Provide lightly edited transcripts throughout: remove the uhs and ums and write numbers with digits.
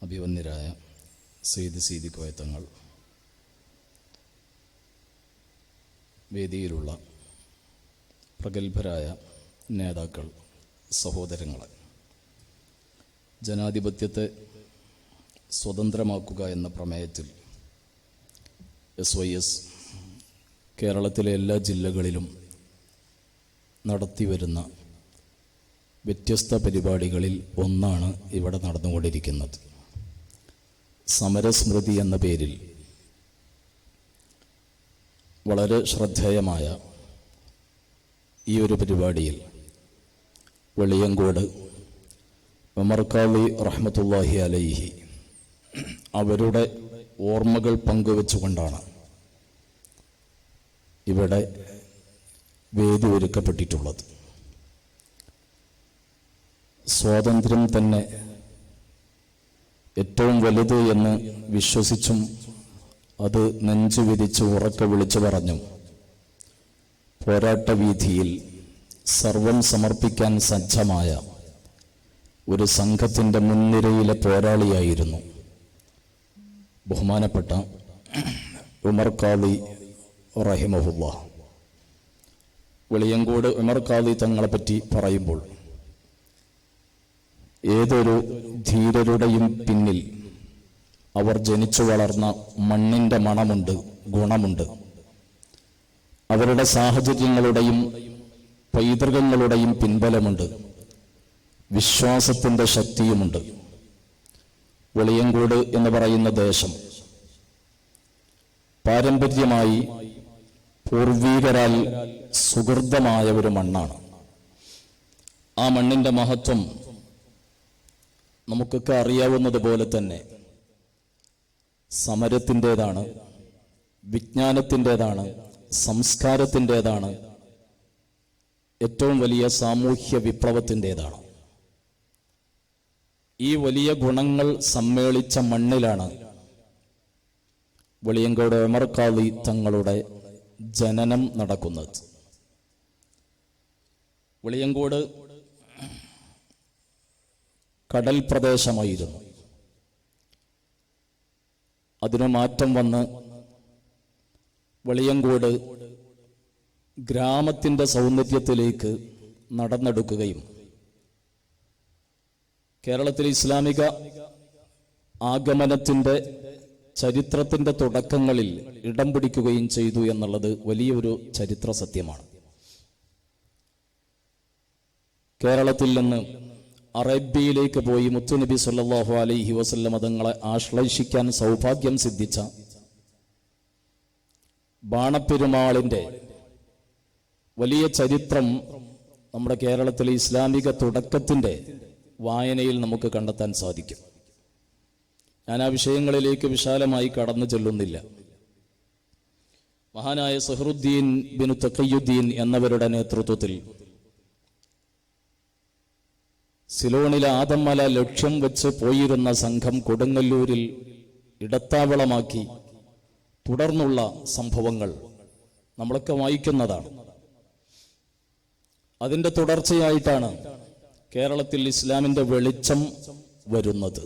അഭിവന്യരായ സയ്യിദ് സീദി കോയ തങ്ങൾ, വേദിയിലുള്ള പ്രഗത്ഭരായ നേതാക്കൾ, സഹോദരങ്ങളെ, ജനാധിപത്യത്തെ സ്വതന്ത്രമാക്കുക എന്ന പ്രമേയത്തിൽ SYS കേരളത്തിലെ എല്ലാ ജില്ലകളിലും നടത്തിവരുന്ന വ്യത്യസ്ത പരിപാടികളിൽ ഒന്നാണ് ഇവിടെ നടന്നുകൊണ്ടിരിക്കുന്നത്. സമരസ്മൃതി എന്ന പേരിൽ വളരെ ശ്രദ്ധേയമായ ഈ ഒരു പരിപാടിയിൽ വെളിയങ്കോട് ഉമർ ഖാളി റഹ്മത്തുള്ളാഹി അലൈഹി അവരുടെ ഓർമ്മകൾ പങ്കുവെച്ചുകൊണ്ടാണ് ഇവിടെ വേദി ഒരുക്കപ്പെട്ടിട്ടുള്ളത്. സ്വാതന്ത്ര്യം തന്നെ ഏറ്റവും വലുത് എന്ന് വിശ്വസിച്ചും അത് നെഞ്ചു വിരിച്ച് ഉറക്കെ വിളിച്ചു പറഞ്ഞു പോരാട്ട വീഥിയിൽ സർവം സമർപ്പിക്കാൻ സജ്ജമായ ഒരു സംഘത്തിൻ്റെ മുൻനിരയിലെ പോരാളിയായിരുന്നു ബഹുമാനപ്പെട്ട ഉമർ ഖാളി റഹിമഹുല്ലാഹ്. വെളിയങ്കോട് ഉമർ ഖാളി തങ്ങളെപ്പറ്റി പറയുമ്പോൾ ഏതൊരു ധീരരുടെയും പിന്നിൽ അവർ ജനിച്ചു വളർന്ന മണ്ണിൻ്റെ മണമുണ്ട്, ഗുണമുണ്ട്. അവരുടെ സാഹചര്യങ്ങളുടെയും പൈതൃകങ്ങളുടെയും പിൻബലമുണ്ട്, വിശ്വാസത്തിൻ്റെ ശക്തിയുമുണ്ട്. വെളിയങ്കോട് എന്ന് പറയുന്ന ദേശം പാരമ്പര്യമായി പൂർവീകരാൽ സുഹൃതമായ ഒരു മണ്ണാണ്. ആ മണ്ണിൻ്റെ മഹത്വം നമുക്കൊക്കെ അറിയാവുന്നതുപോലെ തന്നെ സമരത്തിൻ്റെതാണ്, വിജ്ഞാനത്തിൻ്റെതാണ്, സംസ്കാരത്തിൻ്റെതാണ്, ഏറ്റവും വലിയ സാമൂഹ്യ വിപ്ലവത്തിൻ്റെതാണ്. ഈ വലിയ ഗുണങ്ങൾ സമ്മേളിച്ച മണ്ണിലാണ് വെളിയങ്കോട് ഉമർ ഖാളി തങ്ങളുടെ ജനനം നടക്കുന്നത്. വെളിയങ്കോട് കടൽ പ്രദേശമായിരുന്നു. അതിനു മാറ്റം വന്ന് വെളിയങ്കോട് ഗ്രാമത്തിൻ്റെ സൗന്ദര്യത്തിലേക്ക് നടന്നെടുക്കുകയും കേരളത്തിലെ ഇസ്ലാമിക ആഗമനത്തിൻ്റെ ചരിത്രത്തിൻ്റെ തുടക്കങ്ങളിൽ ഇടം പിടിക്കുകയും ചെയ്തു എന്നുള്ളത് വലിയൊരു ചരിത്ര സത്യമാണ്. കേരളത്തിൽ നിന്ന് അറേബ്യയിലേക്ക് പോയി മുത്തുനബി സല്ലല്ലാഹു അലൈഹി വസല്ലം തങ്ങളെ ആശ്ലേഷിക്കാൻ സൗഭാഗ്യം സിദ്ധിച്ച ബാണപ്പെരുമാളിൻ്റെ വലിയ ചരിത്രം നമ്മുടെ കേരളത്തിലെ ഇസ്ലാമിക തുടക്കത്തിൻ്റെ വായനയിൽ നമുക്ക് കണ്ടെത്താൻ സാധിക്കും. ഞാൻ ആ വിഷയങ്ങളിലേക്ക് വിശാലമായി കടന്നു ചെല്ലുന്നില്ല. മഹാനായ സഹ്റുദ്ദീൻ ബിൻ തഖിയുദ്ദീൻ എന്നവരുടെ നേതൃത്വത്തിൽ സിലോണിലെ ആദമ്മല ലക്ഷ്യം വെച്ച് പോയിരുന്ന സംഘം കൊടുങ്ങല്ലൂരിൽ ഇടത്താവളമാക്കി തുടർന്നുള്ള സംഭവങ്ങൾ നമ്മളൊക്കെ വായിക്കുന്നതാണ്. അതിൻ്റെ തുടർച്ചയായിട്ടാണ് കേരളത്തിൽ ഇസ്ലാമിൻ്റെ വെളിച്ചം വരുന്നത്.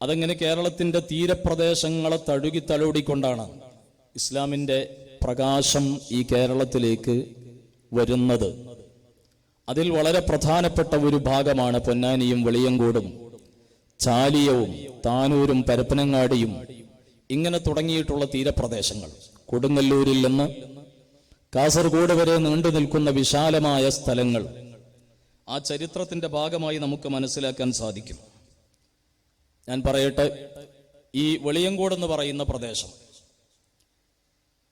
അതെങ്ങനെ കേരളത്തിൻ്റെ തീരപ്രദേശങ്ങളെ തഴുകി തലോടിക്കൊണ്ടാണ് ഇസ്ലാമിൻ്റെ പ്രകാശം ഈ കേരളത്തിലേക്ക് വരുന്നത്. അതിൽ വളരെ പ്രധാനപ്പെട്ട ഒരു ഭാഗമാണ് പൊന്നാനിയും വെളിയങ്കോടും ചാലിയവും താനൂരും പരപ്പനങ്ങാടിയും ഇങ്ങനെ തുടങ്ങിയിട്ടുള്ള തീരപ്രദേശങ്ങൾ. കൊടുങ്ങല്ലൂരിൽ നിന്ന് കാസർഗോഡ് വരെ നീണ്ടു നിൽക്കുന്ന വിശാലമായ സ്ഥലങ്ങൾ ആ ചരിത്രത്തിൻ്റെ ഭാഗമായി നമുക്ക് മനസ്സിലാക്കാൻ സാധിക്കും. ഞാൻ പറയട്ടെ, ഈ വെളിയങ്കോട് എന്ന് പറയുന്ന പ്രദേശം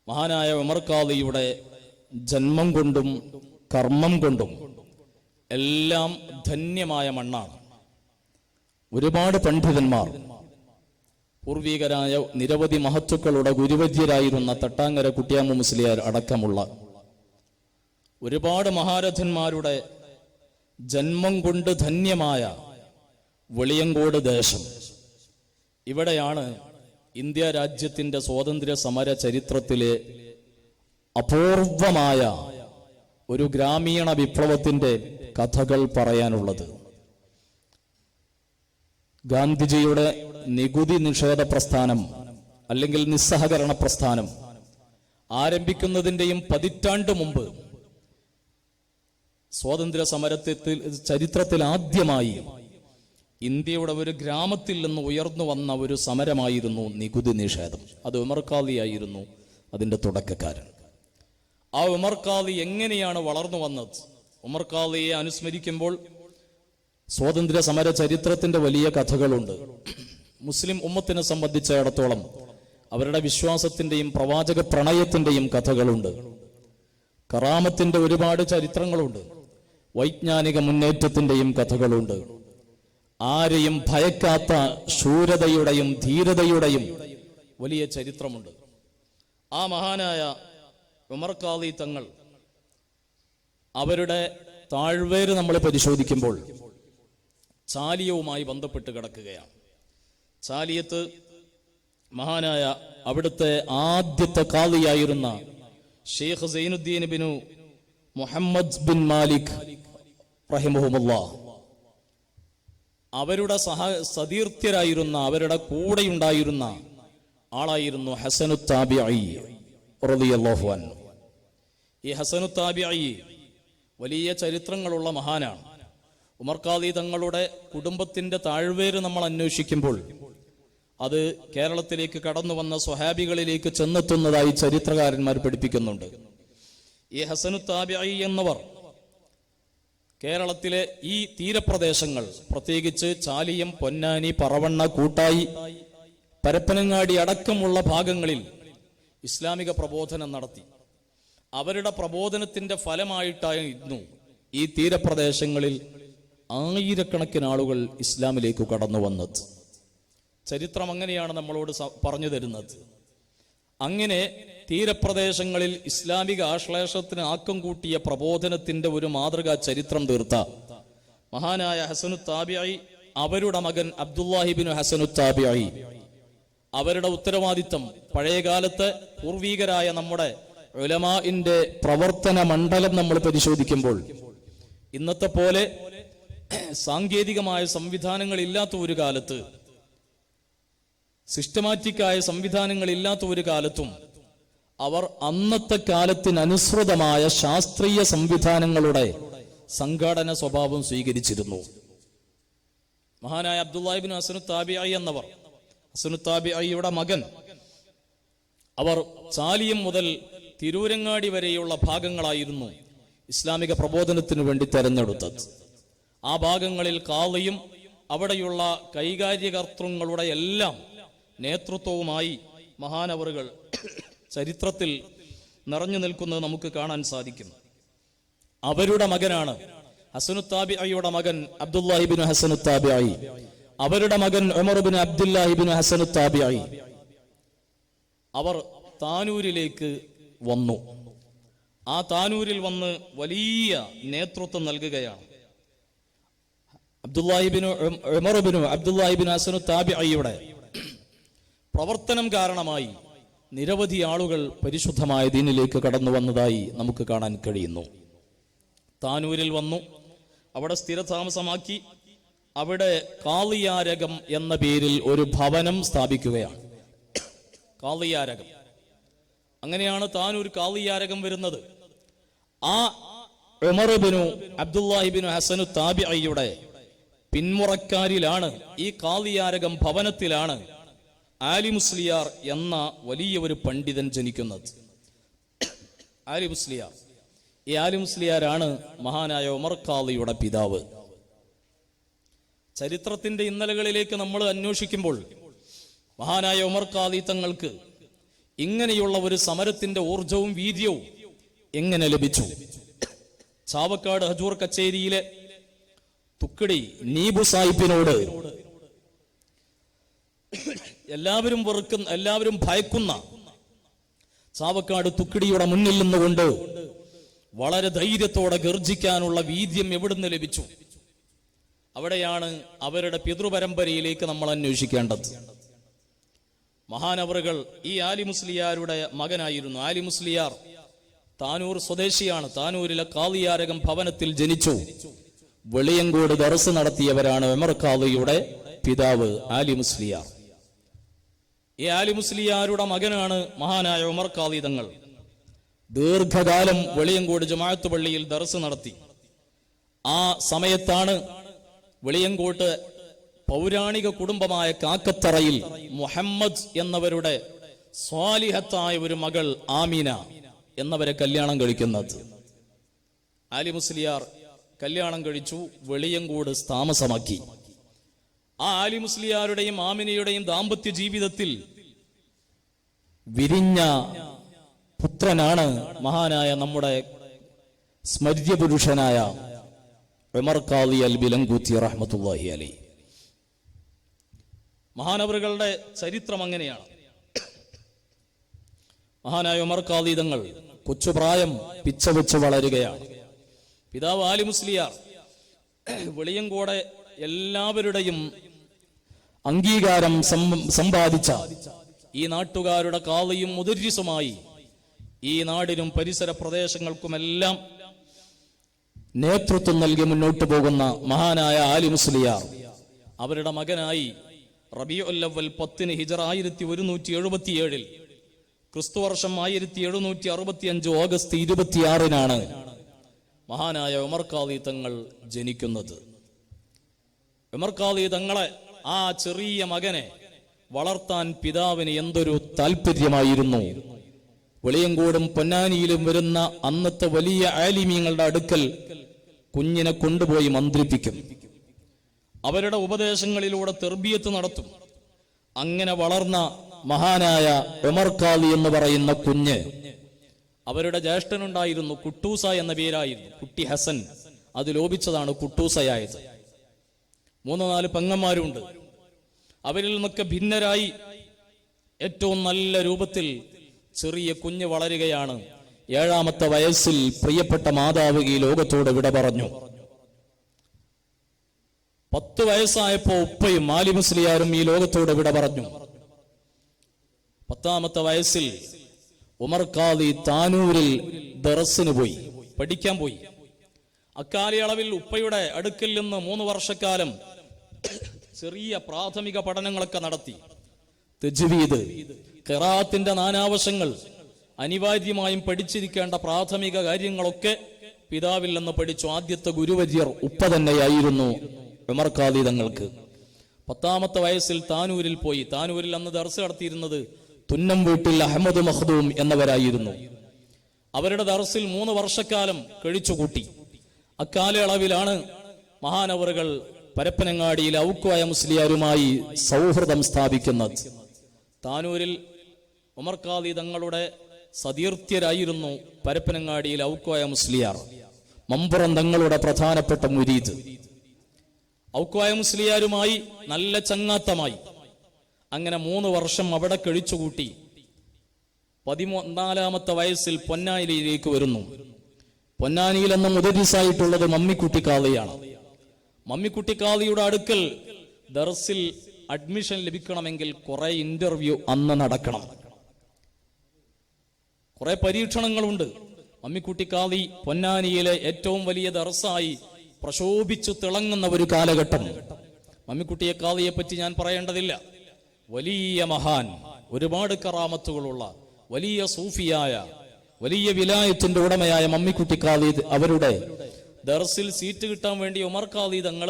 മഹാനായ ഉമർ ഖാളിയുടെ ജന്മം കൊണ്ടും കർമ്മം കൊണ്ടും എല്ലാം ധന്യമായ മണ്ണാണ്. ഒരുപാട് പണ്ഡിതന്മാർ, പൂർവികരായ നിരവധി മഹത്തുക്കളുടെ ഗുരുവര്യരായിരുന്ന തട്ടാങ്ങര കുട്ടിയാമ്മ മുസ്ലിയാർ അടക്കമുള്ള ഒരുപാട് മഹാരഥന്മാരുടെ ജന്മം കൊണ്ട് ധന്യമായ വെളിയങ്കോട് ദേശം, ഇവിടെയാണ് ഇന്ത്യ രാജ്യത്തിൻ്റെ സ്വാതന്ത്ര്യ സമര ചരിത്രത്തിലെ അപൂർവമായ ഒരു ഗ്രാമീണ വിപ്ലവത്തിൻ്റെ കഥകൾ പറയാനുള്ളത്. ഗാന്ധിജിയുടെ നികുതി നിഷേധ പ്രസ്ഥാനം അല്ലെങ്കിൽ നിസ്സഹകരണ പ്രസ്ഥാനം ആരംഭിക്കുന്നതിൻ്റെയും പതിറ്റാണ്ട് മുമ്പ് സ്വാതന്ത്ര്യ സമരത്തിൽ ചരിത്രത്തിൽ ആദ്യമായി ഇന്ത്യയുടെ ഒരു ഗ്രാമത്തിൽ നിന്ന് ഉയർന്നു വന്ന ഒരു സമരമായിരുന്നു നികുതി നിഷേധം. അത് ഉമർ ഖാദിയായിരുന്നു അതിൻ്റെ തുടക്കക്കാരൻ. ആ ഉമർ ഖാദി എങ്ങനെയാണ് വളർന്നു വന്നത്? ഉമർ ഖാദിയെ അനുസ്മരിക്കുമ്പോൾ സ്വാതന്ത്ര്യ സമര ചരിത്രത്തിന്റെ വലിയ കഥകളുണ്ട്. മുസ്ലിം ഉമ്മത്തിനെ സംബന്ധിച്ചിടത്തോളം അവരുടെ വിശ്വാസത്തിന്റെയും പ്രവാചക പ്രണയത്തിന്റെയും കഥകളുണ്ട്. കറാമത്തിന്റെ ഒരുപാട് ചരിത്രങ്ങളുണ്ട്. വൈജ്ഞാനിക മുന്നേറ്റത്തിന്റെയും കഥകളുണ്ട്. ആരെയും ഭയക്കാത്ത ശൂരതയുടെയും ധീരതയുടെയും വലിയ ചരിത്രമുണ്ട്. ആ മഹാനായ ഉമർ ഖാദി തങ്ങൾ അവരുടെ താഴ്വേര് നമ്മൾ പരിശോധിക്കുമ്പോൾ ചാലിയവുമായി ബന്ധപ്പെട്ട് കിടക്കുകയാണ്. ചാലിയത്ത് മഹാനായ അവിടുത്തെ ആദ്യത്തെ ഖാദിയായിരുന്ന ഷെയ്ഖ് സൈനുദ്ദീൻ ബിൻ മുഹമ്മദ് ബിൻ മാലിക് റഹിമഹുമുല്ലാഹ്, അവരുടെ സതീർത്ഥ്യരായിരുന്ന അവരുടെ കൂടെയുണ്ടായിരുന്ന ആളായിരുന്നു ഹസനു താബിഈ റളിയല്ലാഹു അൻഹു. ഈ ഹസനു താബിഈ വലിയ ചരിത്രങ്ങളുള്ള മഹാനാണ്. ഉമർ ഖാദി തങ്ങളുടെ കുടുംബത്തിന്റെ താഴ്വേര് നമ്മൾ അന്വേഷിക്കുമ്പോൾ അത് കേരളത്തിലേക്ക് കടന്നു വന്ന സ്വഹാബികളിലേക്ക് ചെന്നെത്തുന്നതായി ചരിത്രകാരന്മാർ പഠിപ്പിക്കുന്നുണ്ട്. ഈ ഹസനു താബിഈ എന്നവർ കേരളത്തിലെ ഈ തീരപ്രദേശങ്ങൾ, പ്രത്യേകിച്ച് ചാലിയം, പൊന്നാനി, പറവണ്ണ, കൂട്ടായി, പരപ്പനങ്ങാടി അടക്കമുള്ള ഭാഗങ്ങളിൽ ഇസ്ലാമിക പ്രബോധനം നടത്തി. അവരുടെ പ്രബോധനത്തിന്റെ ഫലമായിട്ടായിരുന്നു ഈ തീരപ്രദേശങ്ങളിൽ ആയിരക്കണക്കിന് ആളുകൾ ഇസ്ലാമിലേക്ക് കടന്നു വന്നത്. ചരിത്രം അങ്ങനെയാണ് നമ്മളോട് പറഞ്ഞു തരുന്നത്. അങ്ങനെ തീരപ്രദേശങ്ങളിൽ ഇസ്ലാമിക ആശ്ലേഷത്തിന് ആക്കം കൂട്ടിയ പ്രബോധനത്തിന്റെ ഒരു മാതൃകാ ചരിത്രം തീർത്ത മഹാനായ ഹസനു താബിഈ, അവരുടെ മകൻ അബ്ദുല്ലാഹിബിൻ ഹസനു താബിഈ, അവരുടെ ഉത്തരവാദിത്തം പഴയകാലത്തെ പൂർവീകരായ നമ്മുടെ ഉലമാഇന്റെ പ്രവർത്തന മണ്ഡലം നമ്മൾ പരിശോധിക്കുമ്പോൾ ഇന്നത്തെ പോലെ സാങ്കേതികമായ സംവിധാനങ്ങൾ ഇല്ലാത്ത ഒരു കാലത്ത്, സിസ്റ്റമാറ്റിക്കായ സംവിധാനങ്ങൾ ഇല്ലാത്ത ഒരു കാലത്തും അവർ അന്നത്തെ കാലത്തിനനുസൃതമായ ശാസ്ത്രീയ സംവിധാനങ്ങളുടെ സംഘാടന സ്വഭാവം സ്വീകരിച്ചിരുന്നു. മഹാനായ അബ്ദുല്ലാഹിബ്നു ഹസനു താബിഈ എന്നവർ, ഹസനു താബിഈയുടെ മകൻ, അവർ ചാലിയം മുതൽ തിരൂരങ്ങാടി വരെയുള്ള ഭാഗങ്ങളായിരുന്നു ഇസ്ലാമിക പ്രബോധനത്തിനു വേണ്ടി തെരഞ്ഞെടുത്തത്. ആ ഭാഗങ്ങളിൽ ഖാദിയും അവിടെയുള്ള കൈകാര്യകർത്തൃങ്ങളുടെ എല്ലാം നേതൃത്വവുമായി മഹാനവറുകൾ ചരിത്രത്തിൽ നിറഞ്ഞു നിൽക്കുന്നത് നമുക്ക് കാണാൻ സാധിക്കും. അവരുടെ മകനാണ് ഹസനു താബിഈയുടെ മകൻ അബ്ദുല്ലാഹിബിൻ ഹസനു താബിഈ. അവരുടെ മകൻ ഉമർ ബിൻ അബ്ദുല്ലാഹിബിൻ ഹസനു താബിഈ. അവർ താനൂരിലേക്ക് വന്നു. ആ താനൂരിൽ വന്ന് വലിയ നേതൃത്വം നൽകുകയാണ്. ഉമർ ബിൻ അബ്ദുല്ലാഹിബിൻ ഹസനു താബിഈയുടെ പ്രവർത്തനം കാരണമായി നിരവധി ആളുകൾ പരിശുദ്ധമായ ദീനിലേക്ക് കടന്നു വന്നതായി നമുക്ക് കാണാൻ കഴിയുന്നു. താനൂരിൽ വന്നു, അവിടെ സ്ഥിരതാമസമാക്കി, അവിടെ കാളിയാരകം എന്ന പേരിൽ ഒരു ഭവനം സ്ഥാപിക്കുകയാണ്. കാളിയാരകം, അങ്ങനെയാണ് താനൂർ കാളിയാരകം വരുന്നത്. ആ ഉമർ ബിൻ അബ്ദുല്ലാഹിബിൻ ഹസനു താബിഈയുടെ പിന്മുറക്കാരിലാണ്, ഈ കാളിയാരകം ഭവനത്തിലാണ് ആലി മുസ്ലിയാർ എന്ന വലിയ ഒരു പണ്ഡിതൻ ജനിക്കുന്നത്. ആലി മുസ്ലിയാർ, ഈ ആലി മുസ്ലിയാരാണ് മഹാനായ ഉമർ ഖാദിയുടെ പിതാവ്. ചരിത്രത്തിന്റെ ഇന്നലകളിലേക്ക് നമ്മൾ അന്വേഷിക്കുമ്പോൾ മഹാനായ ഉമർ ഖാദി തങ്ങൾക്ക് ഇങ്ങനെയുള്ള ഒരു സമരത്തിന്റെ ഊർജവും വീര്യവും എങ്ങനെ ലഭിച്ചു? ചാവക്കാട് ഹജൂർ കച്ചേരിയിലെ തുക്കടി നീബു സാഹിബിനോട് എല്ലാവരും ഭയക്കുന്ന ചാവക്കാട് തുക്കിടിയുടെ മുന്നിൽ നിന്നുകൊണ്ട് വളരെ ധൈര്യത്തോടെ ഗർജിക്കാനുള്ള വീര്യം എവിടുന്ന് ലഭിച്ചു? അവിടെയാണ് അവരുടെ പിതൃപരമ്പരയിലേക്ക് നമ്മൾ അന്വേഷിക്കേണ്ടത്. മഹാനവറുകൾ ഈ ആലി മുസ്ലിയാരുടെ മകനായിരുന്നു. ആലി മുസ്ലിയാർ താനൂർ സ്വദേശിയാണ്. താനൂരിലെ കാളിയാരകം ഭവനത്തിൽ ജനിച്ചു. വെളിയങ്കോട് ദർസ് നടത്തിയവരാണ് ഉമർ ഖാദിയുടെ പിതാവ് ആലി മുസ്ലിയാർ. ഈ ആലി മുസ്ലിയാരുടെ മകനാണ് മഹാനായ ഉമർ ഖാദി തങ്ങൾ. ദീർഘകാലം വെളിയങ്കോട് ജമാഅത്ത് പള്ളിയിൽ ദർസ് നടത്തി. ആ സമയത്താണ് വെളിയങ്കോട്ട് പൗരാണിക കുടുംബമായ കാക്കത്തറയിൽ മുഹമ്മദ് എന്നവരുടെ സ്വാലിഹത്തായ ഒരു മകൾ ആമീന എന്നവരെ കല്യാണം കഴിക്കുന്നത്. ആലി മുസ്ലിയാർ കല്യാണം കഴിച്ചു, വെളിയങ്കോട് താമസമാക്കി. ആ ആലി മുസ്ലിയാരുടെയും ആമിനയുടെയും ദാമ്പത്യ ജീവിതത്തിൽ വിരിഞ്ഞ പുത്രനാണ് മഹാനായ നമ്മുടെ സ്മര്യപുരുഷനായ ഉമർ ഖാദി അൽ ബിലങ്കൂത്തി റഹ്മത്തുള്ളാഹി അലൈഹി. മഹാനവറുകളുടെ ചരിത്രം അങ്ങനെയാണ്. മഹാനായ ഉമർ ഖാദി തങ്ങൾ കൊച്ചുപ്രായം പിച്ച വെച്ച് വളരുകയാണ്. പിതാവ് ആലി മുസ്ലിയാർ വെളിയങ്കോടെ എല്ലാവരുടെയും അംഗീകാരം സമ്പാദിച്ച ഈ നാട്ടുകാരുടെ ഖാദിയും മുദരിസുമായി ഈ നാടിനും പരിസര പ്രദേശങ്ങൾക്കുമെല്ലാം നേതൃത്വം നൽകി മുന്നോട്ട് പോകുന്ന മഹാനായ ആലി മുസ്ലിയാർ അവരുടെ മകനായി റബീഉൽ അവ്വൽ 10 ഹിജറ 1177 ക്രിസ്തുവർഷം 1765 ഓഗസ്റ്റ് 26 മഹാനായ ഉമർ ഖാദി തങ്ങൾ ജനിക്കുന്നത്. ഉമർ ഖാദി തങ്ങളെ, ആ ചെറിയ മകനെ വളർത്താൻ പിതാവിന് എന്തൊരു താല്പര്യമായിരുന്നു. വെളിയങ്കോടും പൊന്നാനിയിലും വരുന്ന അന്നത്തെ വലിയ ആലിമീങ്ങളുടെ അടുക്കൽ കുഞ്ഞിനെ കൊണ്ടുപോയി മന്ത്രിപ്പിക്കും. അവരുടെ ഉപദേശങ്ങളിലൂടെ തെർബിയത്ത് നടത്തും. അങ്ങനെ വളർന്ന മഹാനായ ഉമർ ഖാദി എന്ന് പറയുന്ന കുഞ്ഞ്, അവരുടെ ജ്യേഷ്ഠനുണ്ടായിരുന്നു, കുട്ടൂസ എന്ന പേരായിരുന്നു. കുട്ടി ഹസൻ, അത് ലോപിച്ചതാണ് കുട്ടൂസയായത്. 3-4 പെങ്ങന്മാരുണ്ട്. അവരിൽ നിന്നൊക്കെ ഭിന്നരായി ഏറ്റവും നല്ല രൂപത്തിൽ ചെറിയ കുഞ്ഞ് വളരുകയാണ്. 7ാമത്തെ വയസ്സിൽ പ്രിയപ്പെട്ട മാതാവ് ഈ ലോകത്തോട് വിട പറഞ്ഞു. 10 വയസ്സായപ്പോ ഉപ്പയും ആലി മുസ്ലിയാരും ഈ ലോകത്തോട് വിട പറഞ്ഞു. 10ാമത്തെ വയസ്സിൽ ഉമർ ഖാദി താനൂരിൽ ദറസിന് പോയി, പഠിക്കാൻ പോയി. അക്കാലയളവിൽ ഉപ്പയുടെ അടുക്കൽ നിന്ന് 3 വർഷക്കാലം ചെറിയ പ്രാഥമിക പഠനങ്ങളൊക്കെ നടത്തി. തജ്വീദ്, ഖിറാഅത്തിന്റെ നാനാവശങ്ങൾ, അനിവാര്യമായും പഠിച്ചിരിക്കേണ്ട പ്രാഥമിക കാര്യങ്ങളൊക്കെ പിതാവിൽ നിന്ന് പഠിച്ചു. ആദ്യത്തെ ഗുരുവര്യർ ഉപ്പ തന്നെയായിരുന്നു ഉമർ ഖാദി തങ്ങൾക്ക്. 10ാമത്തെ വയസ്സിൽ താനൂരിൽ പോയി. താനൂരിൽ അന്ന് ദർസ് നടത്തിയിരുന്നത് തുന്നം വീട്ടിൽ അഹമ്മദ് മഖ്ദൂം എന്നവരായിരുന്നു. അവരുടെ ദർസിൽ 3 വർഷക്കാലം കഴിച്ചുകൂട്ടി. അക്കാലയളവിലാണ് മഹാനവറുകൾ പരപ്പനങ്ങാടിയിൽ ഔക്കോയ മുസ്ലിയാരുമായി സൗഹൃദം സ്ഥാപിക്കുന്നത്. താനൂരിൽ ഉമർ ഖാദി തങ്ങളുടെ സതീർത്ഥ്യരായിരുന്നു പരപ്പനങ്ങാടിയിൽ ഔക്കോയ മുസ്ലിയാർ, മമ്പുറം തങ്ങളുടെ പ്രധാനപ്പെട്ട മുരീദ്. ഔക്കോയ മുസ്ലിയാരുമായി നല്ല ചങ്ങാത്തമായി. അങ്ങനെ 3 വർഷം അവിടെ കഴിച്ചുകൂട്ടി. 14ാമത്തെ വയസ്സിൽ പൊന്നാനിയിലേക്ക് വരുന്നു. പൊന്നാനിയിൽ എന്ന മുദരിസായിട്ടുള്ളത് മമ്മിക്കുട്ടി ഖാദിയാണ്. മമ്മിക്കുട്ടി ഖാദിയുടെ അടുക്കൽ ദർസിൽ അഡ്മിഷൻ ലഭിക്കണമെങ്കിൽ കുറെ ഇന്റർവ്യൂ അന്ന് നടക്കണം, കുറെ പരീക്ഷണങ്ങളുണ്ട്. മമ്മിക്കുട്ടി ഖാദി പൊന്നാനിയിലെ ഏറ്റവും വലിയ ദർസായി പ്രശോഭിച്ചു തിളങ്ങുന്ന ഒരു കാലഘട്ടം. മമ്മിക്കുട്ടിയെ ഖാദിയെ പറ്റി ഞാൻ പറയേണ്ടതില്ല. വലിയ മഹാൻ, ഒരുപാട് കറാമത്തുകളുള്ള വലിയ സൂഫിയായ, വലിയ വിലായത്തിന്റെ ഉടമയായ മമ്മിക്കുട്ടി ഖാദി അവരുടെ ദർസിൽ സീറ്റ് കിട്ടാൻ വേണ്ടി ഉമർ ഖാദി തങ്ങൾ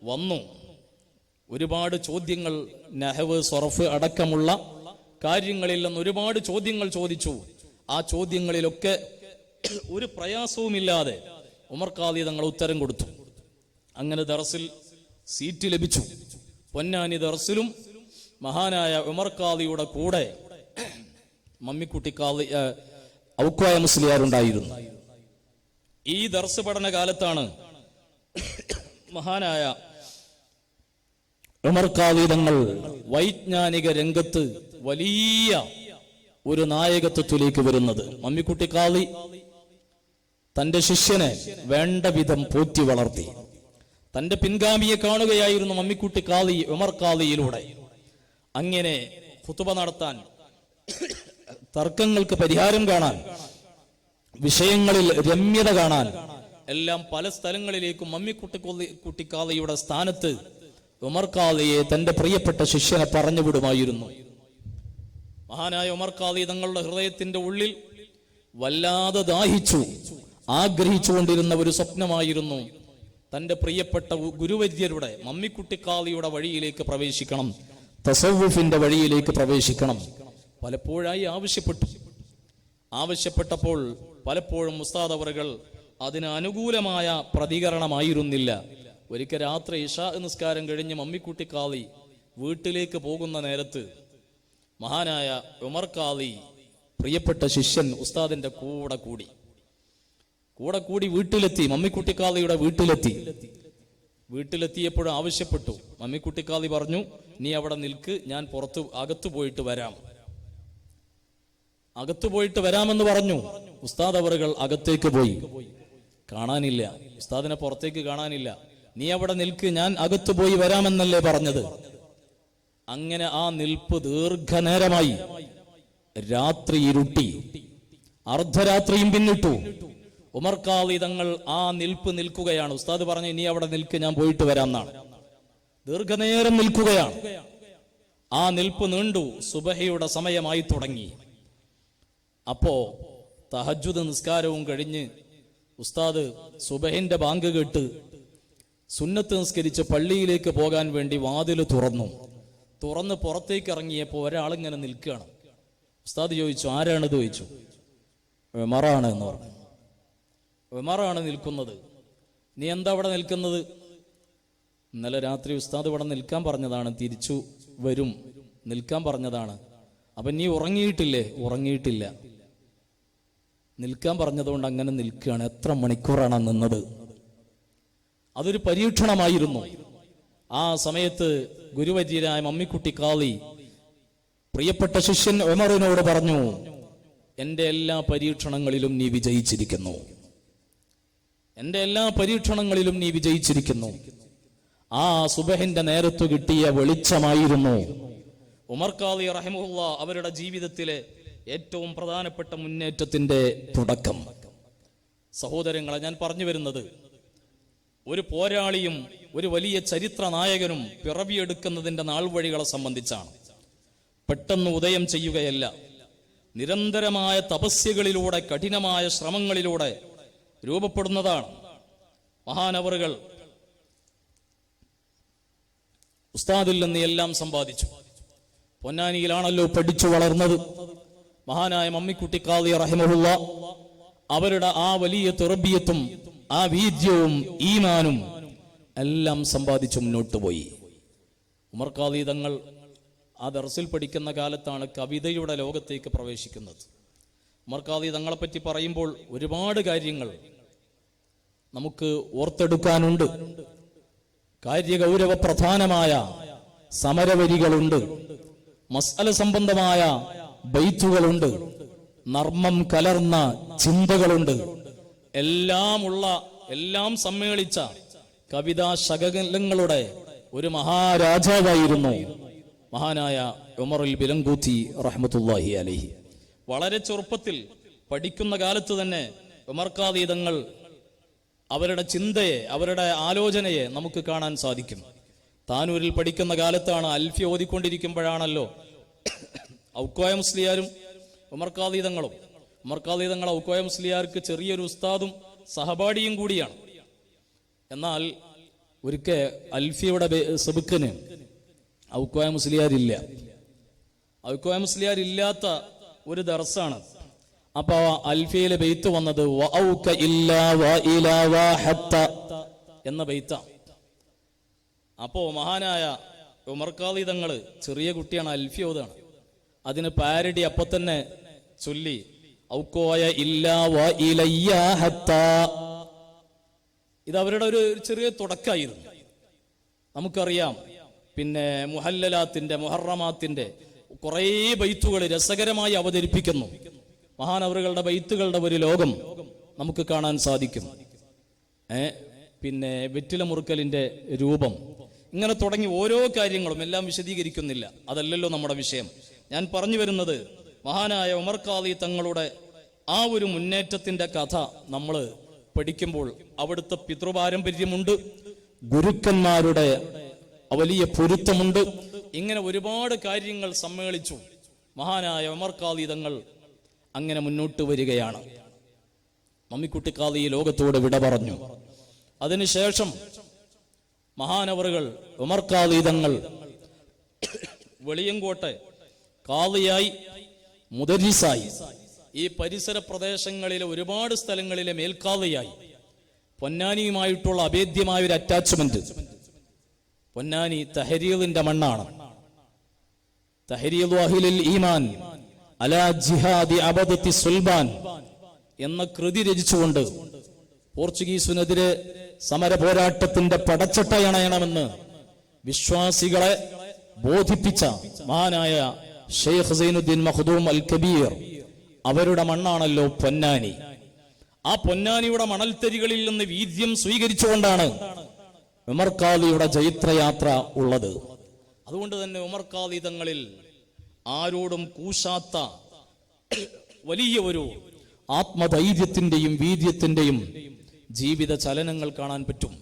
വന്നു. ഒരുപാട് ചോദ്യങ്ങൾ, നഹ്വ്, സർഫ് അടക്കമുള്ള കാര്യങ്ങളിൽ നിന്ന് ഒരുപാട് ചോദ്യങ്ങൾ ചോദിച്ചു. ആ ചോദ്യങ്ങളിലൊക്കെ ഒരു പ്രയാസവുമില്ലാതെ ഉമർ ഖാദി തങ്ങൾ ഉത്തരം കൊടുത്തു. അങ്ങനെ ദർസിൽ സീറ്റ് ലഭിച്ചു. പൊന്നാനി ദർസിലും മഹാനായ ഉമർ ഖാദിയുടെ കൂടെ മമ്മിക്കുട്ടി ഖാദി ഔക്കോയ മുസ്ലിയാരുണ്ടായിരുന്നു. ഈ ദർസ് പഠന കാലത്താണ് മഹാനായ ഉമർ ഖാദി തങ്ങൾ വൈജ്ഞാനിക രംഗത്ത് വലിയ ഒരു നായകത്വത്തിലേക്ക് വരുന്നത്. മമ്മിക്കുട്ടി ഖാദി തന്റെ ശിഷ്യനെ വേണ്ട വിധം പോറ്റി വളർത്തി. തന്റെ പിൻഗാമിയെ കാണുകയായിരുന്നു മമ്മിക്കുട്ടി ഖാദി ഉമർ ഖാദിയിലൂടെ. അങ്ങനെ ഖുതുബ നടത്താൻ, തർക്കങ്ങൾക്ക് പരിഹാരം കാണാൻ, വിഷയങ്ങളിൽ രമ്യത കാണാൻ എല്ലാം പല സ്ഥലങ്ങളിലേക്കും മമ്മിക്കുട്ടി ഖാദിയുടെ സ്ഥാനത്ത് ഉമർ ഖാദിയെ തന്റെ പ്രിയപ്പെട്ട ശിഷ്യനെ പറഞ്ഞു വിടുമായിരുന്നു. മഹാനായ ഉമർ ഖാദി തങ്ങളുടെ ഹൃദയത്തിന്റെ ഉള്ളിൽ വല്ലാതെ ദാഹിച്ചു ആഗ്രഹിച്ചുകൊണ്ടിരുന്ന ഒരു സ്വപ്നമായിരുന്നു തന്റെ പ്രിയപ്പെട്ട ഗുരുവര്യരുടെ മമ്മിക്കുട്ടി ഖാദിയുടെ വഴിയിലേക്ക് പ്രവേശിക്കണം, തസവ്വുഫിന്റെ വഴിയിലേക്ക് പ്രവേശിക്കണം. പലപ്പോഴായി ആവശ്യപ്പെട്ടപ്പോൾ പലപ്പോഴും ഉസ്താദ് അവറുകൾ അതിന് അനുകൂലമായ പ്രതികരണമായിരുന്നില്ല. ഒരിക്കൽ രാത്രി ഇശാ നിസ്കാരം കഴിഞ്ഞ് മമ്മിക്കുട്ടി ഖാദി വീട്ടിലേക്ക് പോകുന്ന നേരത്ത് മഹാനായ ഉമർ ഖാദി പ്രിയപ്പെട്ട ശിഷ്യൻ ഉസ്താദിന്റെ കൂടെ കൂടി വീട്ടിലെത്തി. മമ്മിക്കുട്ടി ഖാദിയുടെ വീട്ടിലെത്തിയപ്പോഴും ആവശ്യപ്പെട്ടു. മമ്മിക്കുട്ടി ഖാദി പറഞ്ഞു, നീ അവിടെ നിൽക്ക്, ഞാൻ അകത്തു പോയിട്ട് വരാമെന്ന് പറഞ്ഞു. ഉസ്താദ് അവറുകൾ അകത്തേക്ക് പോയി, കാണാനില്ല, ഉസ്താദിനെ പുറത്തേക്ക് കാണാനില്ല. നീ അവിടെ നിൽക്ക്, ഞാൻ അകത്തു പോയി വരാമെന്നല്ലേ പറഞ്ഞത്. അങ്ങനെ ആ നിൽപ്പ് ദീർഘനേരമായി. രാത്രി ഇരുട്ടി, അർദ്ധരാത്രിയും പിന്നിട്ടു. ഉമർ ഖാദി തങ്ങൾ ആ നിൽക്കുകയാണ്. ഉസ്താദ് പറഞ്ഞു, നീ അവിടെ നിൽക്ക്, ഞാൻ പോയിട്ട് വരാമെന്നാണ്. ദീർഘനേരം നിൽക്കുകയാണ്. ആ നിൽപ്പ് നീണ്ടു. സുബഹയുടെ സമയമായി തുടങ്ങി. അപ്പോ തഹജ്ജുദ് നിസ്കാരവും കഴിഞ്ഞ് ഉസ്താദ് സുബഹിന്റെ ബാങ്ക് കേട്ട് സുന്നത്ത് നിസ്കരിച്ച് പള്ളിയിലേക്ക് പോകാൻ വേണ്ടി വാതിൽ തുറന്ന് പുറത്തേക്ക് ഇറങ്ങിയപ്പോൾ ഒരാളിങ്ങനെ നിൽക്കുകയാണ്. ഉസ്താദ് ചോദിച്ചു, ആരാണിത് ചോദിച്ചു. ഉമറാണ് എന്ന് പറഞ്ഞു. ഉമറാണ് നിൽക്കുന്നത്. നീ എന്താ അവിടെ നിൽക്കുന്നത്? ഇന്നലെ രാത്രി ഉസ്താദ് ഇവിടെ നിൽക്കാൻ പറഞ്ഞതാണ്, തിരിച്ചു വരും, നിൽക്കാൻ പറഞ്ഞതാണ്. അപ്പൊ നീ ഉറങ്ങിയിട്ടില്ലേ? ഉറങ്ങിയിട്ടില്ല. നിൽക്കാൻ പറഞ്ഞതുകൊണ്ട് അങ്ങനെ നിൽക്കുകയാണ്. എത്ര മണിക്കൂറാണ് നിന്നത്? അതൊരു പരീക്ഷണമായിരുന്നു. ആ സമയത്ത് ഗുരുവര്യരായ മമ്മിക്കുട്ടി ഖാദി പ്രിയപ്പെട്ട ശിഷ്യൻ ഉമറിനോട് പറഞ്ഞു, എന്റെ എല്ലാ പരീക്ഷണങ്ങളിലും നീ വിജയിച്ചിരിക്കുന്നു. ആ സുബഹിന്റെ നേരത്തു കിട്ടിയ വെളിച്ചമായിരുന്നു ഉമർ ഖാദി റഹിമഹുല്ലാ അവരുടെ ജീവിതത്തിലെ ഏറ്റവും പ്രധാനപ്പെട്ട മുന്നേറ്റത്തിന്റെ തുടക്കം. സഹോദരങ്ങളെ, ഞാൻ പറഞ്ഞു വരുന്നത് ഒരു പോരാളിയും ഒരു വലിയ ചരിത്ര നായകനും പിറവിയെടുക്കുന്നതിന്റെ നാൾവഴികളെ സംബന്ധിച്ചാണ്. പെട്ടെന്ന് ഉദയം ചെയ്യുകയല്ല, നിരന്തരമായ തപസ്യകളിലൂടെ, കഠിനമായ ശ്രമങ്ങളിലൂടെ രൂപപ്പെടുന്നതാണ്. മഹാനവറുകൾ ഉസ്താദിൽ നിന്ന് എല്ലാം സമ്പാദിച്ചു. പൊന്നാനിയിലാണല്ലോ പഠിച്ചു വളർന്നത്. മഹാനായ മമ്മിക്കുട്ടി ഖാദി റഹിമഹുല്ലാ അവരുടെ ആ വലിയ തെർബിയത്തും ആ വീര്യവും ഈമാനും എല്ലാം സമ്പാദിച്ചു മുന്നോട്ട് പോയി. ഉമർ ഖാദി തങ്ങൾ ആ ദർസിൽ പഠിക്കുന്ന കാലത്താണ് കവിതയുടെ ലോകത്തേക്ക് പ്രവേശിക്കുന്നത്. ഉമർ ഖാദി തങ്ങളെപ്പറ്റി പറയുമ്പോൾ ഒരുപാട് കാര്യങ്ങൾ നമുക്ക് ഓർത്തെടുക്കാനുണ്ട്. കാര്യഗൗരവ പ്രധാനമായ സമരവരികളുണ്ട്, മസ്അല സംബന്ധമായ ബൈത്തുകളുണ്ട്, നർമ്മം കലർന്ന ചിന്തകളുണ്ട്. എല്ലാം സമ്മേളിച്ച കവിതാ ശകലങ്ങളുടെ ഒരു മഹാരാജാവായിരുന്നു മഹാനായ ഉമറുൽ ബിലങ്കൂത്തി റഹ്മത്തുള്ളാഹി അലൈഹി. വളരെ ചെറുപ്പത്തിൽ പഠിക്കുന്ന കാലത്ത് തന്നെ ഉമർ ഖാദി തങ്ങൾ അവരുടെ ചിന്തയെ, അവരുടെ ആലോചനയെ നമുക്ക് കാണാൻ സാധിക്കും. താനൂരിൽ പഠിക്കുന്ന കാലത്താണ്, അൽഫി ഓതിക്കൊണ്ടിരിക്കുമ്പോഴാണല്ലോ ഔക്കോയ മുസ്ലിയാരും ഉമർ ഖാദി തങ്ങളും. ഉമർ ഖാദി തങ്ങൾ ഔക്കോയ മുസ്ലിയാർക്ക് ചെറിയൊരു ഉസ്താദും സഹപാഠിയും കൂടിയാണ്. എന്നാൽ ഒരിക്കൽ അൽഫിയുടെ സബുക്കിന് ഔക്കോയ മുസ്ലിയാരില്ലാത്ത ഒരു ദർസാണ്. അപ്പൊ അൽഫിയിലെ ബെയ്ത്ത് വന്നത് എന്ന ബെയ്ത്ത. അപ്പോ മഹാനായ ഉമർ ഖാദി തങ്ങള് ചെറിയ കുട്ടിയാണ്, അൽഫി ഓതാണ്. അതിന് പാരഡി അപ്പൊ തന്നെ ചൊല്ലി, ഔക്കോയ ഇല്ലാ വ ഇലയ്യ ഹത്ത. ഇത് അവരുടെ ഒരു ചെറിയ തുടക്കമായിരുന്നു. നമുക്കറിയാം, പിന്നെ മുഹല്ലലാത്തിന്റെ, മുഹറമാത്തിന്റെ കുറേ ബൈത്തുകൾ രസകരമായി അവതരിപ്പിക്കുന്നു. മഹാനവറുകളുടെ ബൈത്തുകളുടെ ഒരു ലോകം നമുക്ക് കാണാൻ സാധിക്കും. പിന്നെ വെറ്റില മുറുക്കലിന്റെ രൂപം, ഇങ്ങനെ തുടങ്ങി ഓരോ കാര്യങ്ങളും എല്ലാം വിശദീകരിക്കുന്നില്ല, അതല്ലല്ലോ നമ്മുടെ വിഷയം. ഞാൻ പറഞ്ഞു വരുന്നത്, മഹാനായ ഉമർ ഖാദി തങ്ങളുടെ ആ ഒരു മുന്നേറ്റത്തിന്റെ കഥ നമ്മൾ പഠിക്കുമ്പോൾ അവിടുത്തെ പിതൃപാരമ്പര്യമുണ്ട്, ഗുരുക്കന്മാരുടെ വലിയ പൊരുത്തമുണ്ട്. ഇങ്ങനെ ഒരുപാട് കാര്യങ്ങൾ സമ്മേളിച്ചു മഹാനായ ഉമർ ഖാദി തങ്ങൾ അങ്ങനെ മുന്നോട്ട് വരികയാണ്. മമ്മിക്കുട്ടി ഖാദി ലോകത്തോട് വിട പറഞ്ഞു. അതിനുശേഷം മഹാനവറുകൾ ഉമർ ഖാദി തങ്ങൾ വെളിയങ്കോട്ടെ ഖാദിയായി, മുദരിസായി, ഈ പരിസര പ്രദേശങ്ങളിലെ ഒരുപാട് സ്ഥലങ്ങളിലെ മേൽഖാദിയായി, പൊന്നാനിയുമായിട്ടുള്ള അഭേദ്യമായ ഒരു അറ്റാച്ച്മെന്റ്. പൊന്നാനി തഹരീലിന്റെ മണ്ണാണ്. തഹരീൽ അഹ്ലിൽ ഈമാൻ അലാ ജിഹാദി അബദത്തി സുൽബാൻ എന്ന കൃതി രചിച്ചുകൊണ്ട് പോർച്ചുഗീസിനെതിരെ സമര പോരാട്ടത്തിന്റെ പടച്ചട്ടയണയണമെന്ന് വിശ്വാസികളെ ബോധിപ്പിച്ച മഹാനായ ഷെയ്ഖ് സൈനുദ്ദീൻ മഖ്ദൂം അൽ കബീർ അവരുടെ മണ്ണാണല്ലോ പൊന്നാനി. ആ പൊന്നാനിയുടെ മണൽത്തരികളിൽ നിന്ന് വീര്യം സ്വീകരിച്ചുകൊണ്ടാണ് ഉമർ ഖാദിയുടെ ജൈത്രയാത്ര ഉള്ളത്. അതുകൊണ്ട് തന്നെ ഉമർ ഖാദി തങ്ങളിൽ ആരോടും കൂശാത്ത വലിയ ഒരു ആത്മധൈര്യത്തിന്റെയും വീര്യത്തിന്റെയും ജീവിത ചലനങ്ങൾ കാണാൻ പറ്റും.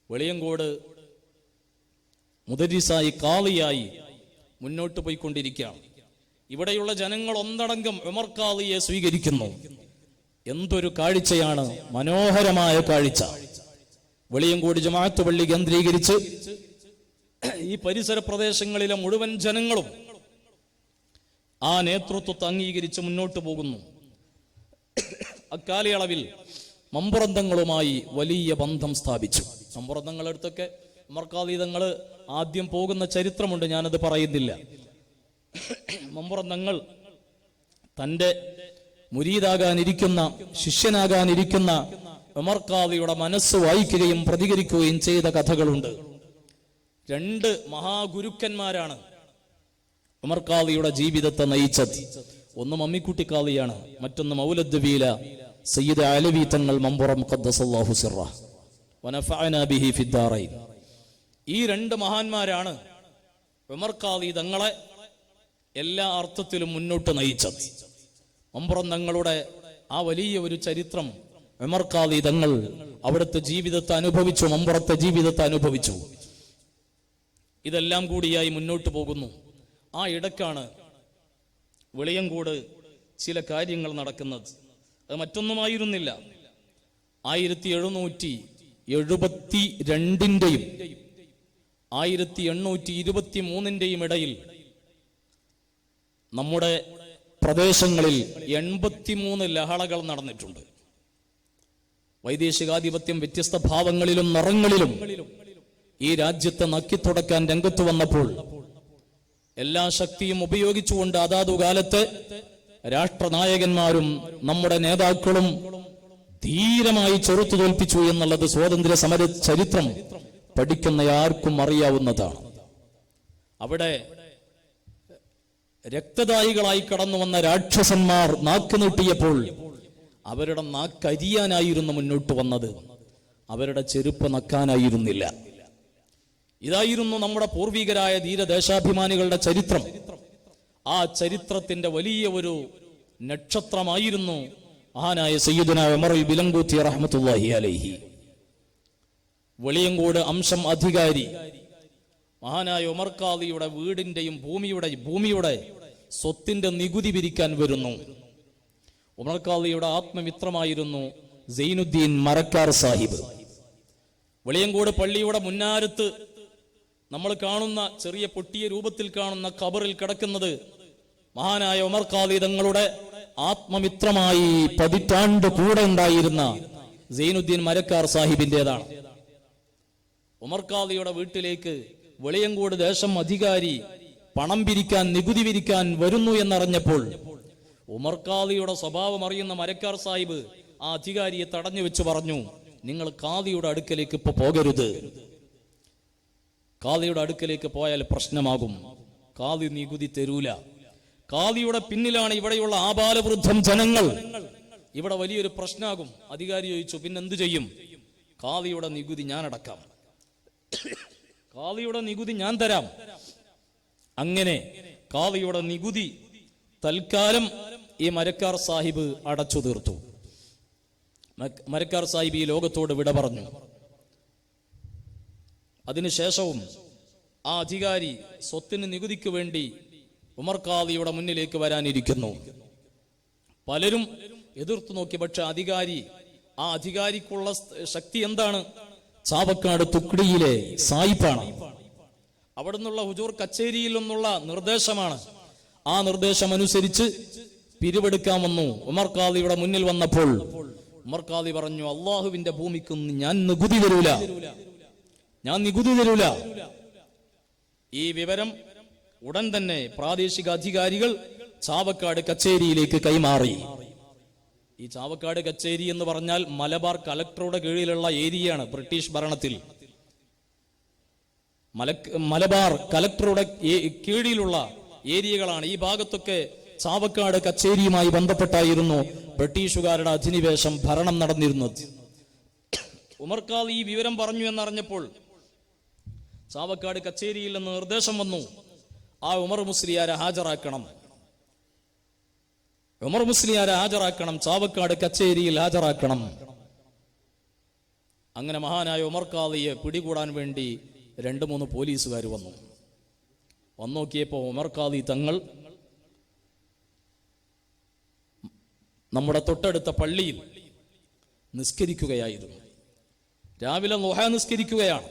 വെളിയങ്കോട് മുദരിസായി, ഖാദിയായി മുന്നോട്ട് പോയിക്കൊണ്ടിരിക്കുകയാണ്. ഇവിടെയുള്ള ജനങ്ങൾ ഒന്നടങ്കം ഉമർ ഖാദിയെ സ്വീകരിക്കുന്നു. എന്തൊരു കാഴ്ചയാണ്, മനോഹരമായ കാഴ്ച. വെളിയങ്കോട് ജമാഅത്ത് പള്ളി കേന്ദ്രീകരിച്ച് ഈ പരിസര പ്രദേശങ്ങളിലെ മുഴുവൻ ജനങ്ങളും ആ നേതൃത്വത്തെ അംഗീകരിച്ച് മുന്നോട്ട് പോകുന്നു. അക്കാലയളവിൽ മമ്പുറന്തങ്ങളുമായി വലിയ ബന്ധം സ്ഥാപിച്ചു. മമ്പുറന്തങ്ങളടുത്തൊക്കെ ഉമർ ഖാദി തങ്ങൾ ആദ്യം പോകുന്ന ചരിത്രമുണ്ട്, ഞാനത് പറയുന്നില്ല. മമ്പുറന്തങ്ങൾ തൻ്റെ മുരീദാകാനിരിക്കുന്ന, ശിഷ്യനാകാനിരിക്കുന്ന ഉമർ ഖാദിയുടെ മനസ്സ് വായിക്കുകയും പ്രതികരിക്കുകയും ചെയ്ത കഥകളുണ്ട്. രണ്ട് മഹാഗുരുക്കന്മാരാണ് ഉമർ ഖാദിയുടെ ജീവിതത്തെ നയിച്ചത്. ഒന്ന് മമ്മിക്കുട്ടി ഖാദിയാണ്, മറ്റൊന്ന് മൗലദ്ദബീല സയ്യിദ് അലവി തങ്ങൾ മമ്പുറം ഖദ്ദസല്ലാഹു സിർറഹ് വനഫഅനാ ബിഹി ഫിദ്ദാറൈൻ. ഈ രണ്ട് മഹാന്മാരാണ് ഉമർ ഖാദി തങ്ങളെ എല്ലാ അർത്ഥത്തിലും മുന്നോട്ട് നയിച്ചത്. മമ്പുറം തങ്ങളുടെ ആ വലിയ ഒരു ചരിത്രം ഉമർ ഖാദി തങ്ങൾ അവിടുത്തെ ജീവിതത്തെ അനുഭവിച്ചു, മമ്പുറത്തെ ജീവിതത്തെ അനുഭവിച്ചു. ഇതെല്ലാം കൂടിയായി മുന്നോട്ട് പോകുന്നു. ആ ഇടക്കാണ് വെളിയങ്കോട് ചില കാര്യങ്ങൾ നടക്കുന്നത്. അത് മറ്റൊന്നുമായിരുന്നില്ല, 1772 1823 ഇടയിൽ നമ്മുടെ പ്രദേശങ്ങളിൽ 83 ലഹളകൾ നടന്നിട്ടുണ്ട്. വൈദേശികാധിപത്യം വ്യത്യസ്ത ഭാവങ്ങളിലും നിറങ്ങളിലും ഈ രാജ്യത്തെ നക്കിത്തുടക്കാൻ രംഗത്ത് വന്നപ്പോൾ എല്ലാ ശക്തിയും ഉപയോഗിച്ചുകൊണ്ട് അതാതു കാലത്ത് രാഷ്ട്രനായകന്മാരും നമ്മുടെ നേതാക്കളും ധീരമായി ചെറുത്തു തോൽപ്പിച്ചു എന്നുള്ളത് സ്വാതന്ത്ര്യ സമര ചരിത്രം പഠിക്കുന്ന ആർക്കും അറിയാവുന്നതാണ്. അവിടെ രക്തദായികളായി കടന്നു വന്ന രാക്ഷസന്മാർ നാക്ക് നീട്ടിയപ്പോൾ അവരുടെ നാക്കരിയാനായിരുന്നു മുന്നോട്ട് വന്നത്, അവരുടെ ചെരുപ്പ് നക്കാനായിരുന്നില്ല. ഇതായിരുന്നു നമ്മുടെ പൂർവികരായ ധീരദേശാഭിമാനികളുടെ ചരിത്രം. ആ ചരിത്രത്തിന്റെ വലിയ ഒരു നക്ഷത്രമായിരുന്നു മഹാനായ സയ്യിദുനാ ഉമറുൽ ബിലങ്കൂത്തി റഹ്മത്തുള്ളാഹി അലൈഹി. വെളിയങ്കോട് അംശം അധികാരി മഹാനായ ഉമർ ഖാദിയുടെ വീടിന്റെയും ഭൂമിയുടെ സ്വത്തിന്റെ നികുതി പിരിക്കാൻ വരുന്നു. ഉമർ ഖാദിയുടെ ആത്മമിത്രമായിരുന്നു സൈനുദ്ദീൻ മരക്കാർ സാഹിബ്. വെളിയങ്കോട് പള്ളിയുടെ മുന്നാരത്ത് നമ്മൾ കാണുന്ന ചെറിയ പൊട്ടിയ രൂപത്തിൽ കാണുന്ന ഖബറിൽ കിടക്കുന്നത് മഹാനായ ഉമർ ഖാദി തങ്ങളുടെ ആത്മമിത്രമായി പതിറ്റാണ്ട് കൂടെ ഉണ്ടായിരുന്ന സൈനുദ്ദീൻ മരക്കാർ സാഹിബിന്റേതാണ്. ഉമർ ഖാദിയുടെ വീട്ടിലേക്ക് വെളിയങ്കോട് ദേശം അധികാരി പണം പിരിക്കാൻ, നികുതി പിരിക്കാൻ വരുന്നു എന്നറിഞ്ഞപ്പോൾ ഉമർ ഖാദിയുടെ സ്വഭാവം അറിയുന്ന മരക്കാർ സാഹിബ് ആ അധികാരിയെ തടഞ്ഞു വെച്ച് പറഞ്ഞു, നിങ്ങൾ ഖാദിയുടെ അടുക്കലേക്ക് ഇപ്പൊ പോകരുത്, ഖാദിയുടെ അടുക്കലേക്ക് പോയാൽ പ്രശ്നമാകും, ഖാദി നികുതി തരൂല. ഖാദിയുടെ പിന്നിലാണ് ഇവിടെയുള്ള ആബാലവൃദ്ധം ജനങ്ങൾ, ഇവിടെ വലിയൊരു പ്രശ്നമാകും. അധികാരി ചോദിച്ചു, പിന്നെന്തു ചെയ്യും? ഖാദിയുടെ നികുതി ഞാൻ അടക്കാം, ഖാദിയുടെ നികുതി ഞാൻ തരാം. അങ്ങനെ ഖാദിയുടെ നികുതി തൽക്കാലം ഈ മരക്കാർ സാഹിബ് അടച്ചു തീർത്തു. മരക്കാർ സാഹിബ് ഈ ലോകത്തോട് വിട പറഞ്ഞു. അതിനുശേഷവും ആ അധികാരി സ്വത്തിന് നികുതിക്ക് വേണ്ടി ഉമർ ഖാദിയുടെ മുന്നിലേക്ക് വരാനിരിക്കുന്നു. പലരും എതിർത്തു നോക്കി. പക്ഷെ ആ അധികാരിക്കുള്ള ശക്തി എന്താണ്? ചാവക്കാട് തുക്ടിയിലെ സായിപ്പാണ്. അവിടെ നിന്നുള്ള ഹുജൂർ കച്ചേരിയിൽ നിന്നുള്ള നിർദ്ദേശമാണ്. ആ നിർദ്ദേശം അനുസരിച്ച് പിരിവെടുക്കാമെന്നു ഉമർ ഖാദിയുടെ മുന്നിൽ വന്നപ്പോൾ ഉമർ ഖാദി പറഞ്ഞു, അള്ളാഹുവിന്റെ ഭൂമിക്കൊന്നും ഞാൻ നികുതി തരൂല. ഈ വിവരം ഉടൻ തന്നെ പ്രാദേശിക അധികാരികൾ ചാവക്കാട് കച്ചേരിയിലേക്ക് കൈമാറി. ഈ ചാവക്കാട് കച്ചേരി എന്ന് പറഞ്ഞാൽ മലബാർ കലക്ടറുടെ കീഴിലുള്ള ഏരിയയാണ്. ബ്രിട്ടീഷ് ഭരണത്തിൽ മലബാർ കലക്ടറുടെ കീഴിലുള്ള ഏരിയകളാണ്. ഈ ഭാഗത്തൊക്കെ ചാവക്കാട് കച്ചേരിയുമായി ബന്ധപ്പെട്ടായിരുന്നു ബ്രിട്ടീഷുകാരുടെ അധിനിവേശം ഭരണം നടന്നിരുന്നത്. ഉമർ ഖാദി ഈ വിവരം പറഞ്ഞു എന്നറിഞ്ഞപ്പോൾ ചാവക്കാട് കച്ചേരിയിൽ നിന്ന് നിർദ്ദേശം വന്നു, ആ ഉമർ മുസ്ലിയാരെ ഹാജരാക്കണം, ചാവക്കാട് കച്ചേരിയിൽ ഹാജരാക്കണം. അങ്ങനെ മഹാനായ ഉമർ ഖാദിയെ പിടികൂടാൻ വേണ്ടി 2-3 പോലീസുകാർ വന്നു നോക്കിയപ്പോൾ ഉമർ ഖാദി തങ്ങൾ നമ്മുടെ തൊട്ടടുത്ത പള്ളിയിൽ നിസ്കരിക്കുകയായിരുന്നു. രാവിലെ ളുഹ നിസ്കരിക്കുകയാണ്.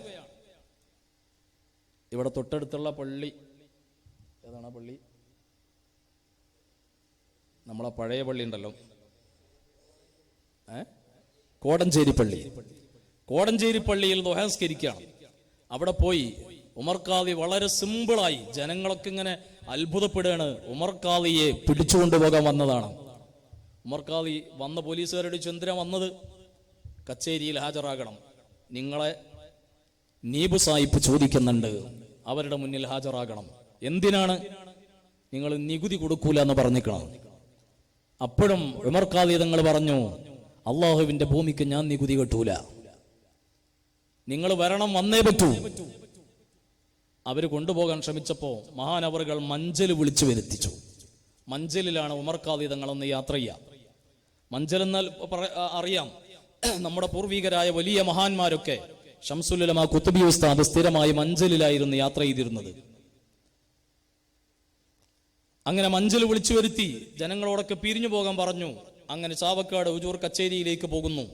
ഇവിടെ തൊട്ടടുത്തുള്ള പള്ളി ഏതാണ്? പള്ളി നമ്മളെ പഴയ പള്ളി ഉണ്ടല്ലോ, കോടഞ്ചേരി പള്ളിയിൽ ളുഹ നിസ്കരിക്കുകയാണ്. അവിടെ പോയി ഉമർ ഖാദി വളരെ സിമ്പിളായി, ജനങ്ങളൊക്കെ ഇങ്ങനെ അത്ഭുതപ്പെടുകയാണ്, ഉമർ ഖാദിയെ പിടിച്ചുകൊണ്ടുപോകാൻ വന്നതാണ്. ഉമർ ഖാദി വന്ന പോലീസുകാരുടെ ചന്ദ്ര വന്നത്, കച്ചേരിയിൽ ഹാജരാകണം, നിങ്ങളെ നീബു സാഹിബ് ചോദിക്കുന്നുണ്ട്, അവരുടെ മുന്നിൽ ഹാജരാകണം. എന്തിനാണ്? നിങ്ങൾ നികുതി കൊടുക്കൂല എന്ന് പറഞ്ഞിക്കണം. അപ്പോഴും ഉമർ ഖാദി തങ്ങൾ പറഞ്ഞു, അള്ളാഹുവിന്റെ ഭൂമിക്ക് ഞാൻ നികുതി കെട്ടൂല, നിങ്ങൾ വരണം, വന്നേ പറ്റൂ. അവര് കൊണ്ടുപോകാൻ ശ്രമിച്ചപ്പോ മഹാനവറുകൾ മഞ്ചൽ വിളിച്ചു വരുത്തിച്ചു. മഞ്ചലിലാണ് ഉമർ ഖാദി തങ്ങളൊന്ന് യാത്ര ചെയ്യുക. മഞ്ചൽ എന്നാൽ അറിയാം, നമ്മുടെ പൂർവികരായ വലിയ മഹാന്മാരൊക്കെ ശംസുൽ ഉലമ ഖുത്ബി ഉസ്താദ് സ്ഥിരമായി മഞ്ചലിലായിരുന്നു യാത്ര ചെയ്തിരുന്നത്. അങ്ങനെ മഞ്ചൽ വിളിച്ചു വരുത്തി ജനങ്ങളോടൊക്കെ പിരിഞ്ഞു പോകാൻ പറഞ്ഞു. അങ്ങനെ ചാവക്കാട് ഹുജൂർ കച്ചേരിയിലേക്ക് പോകുന്നു.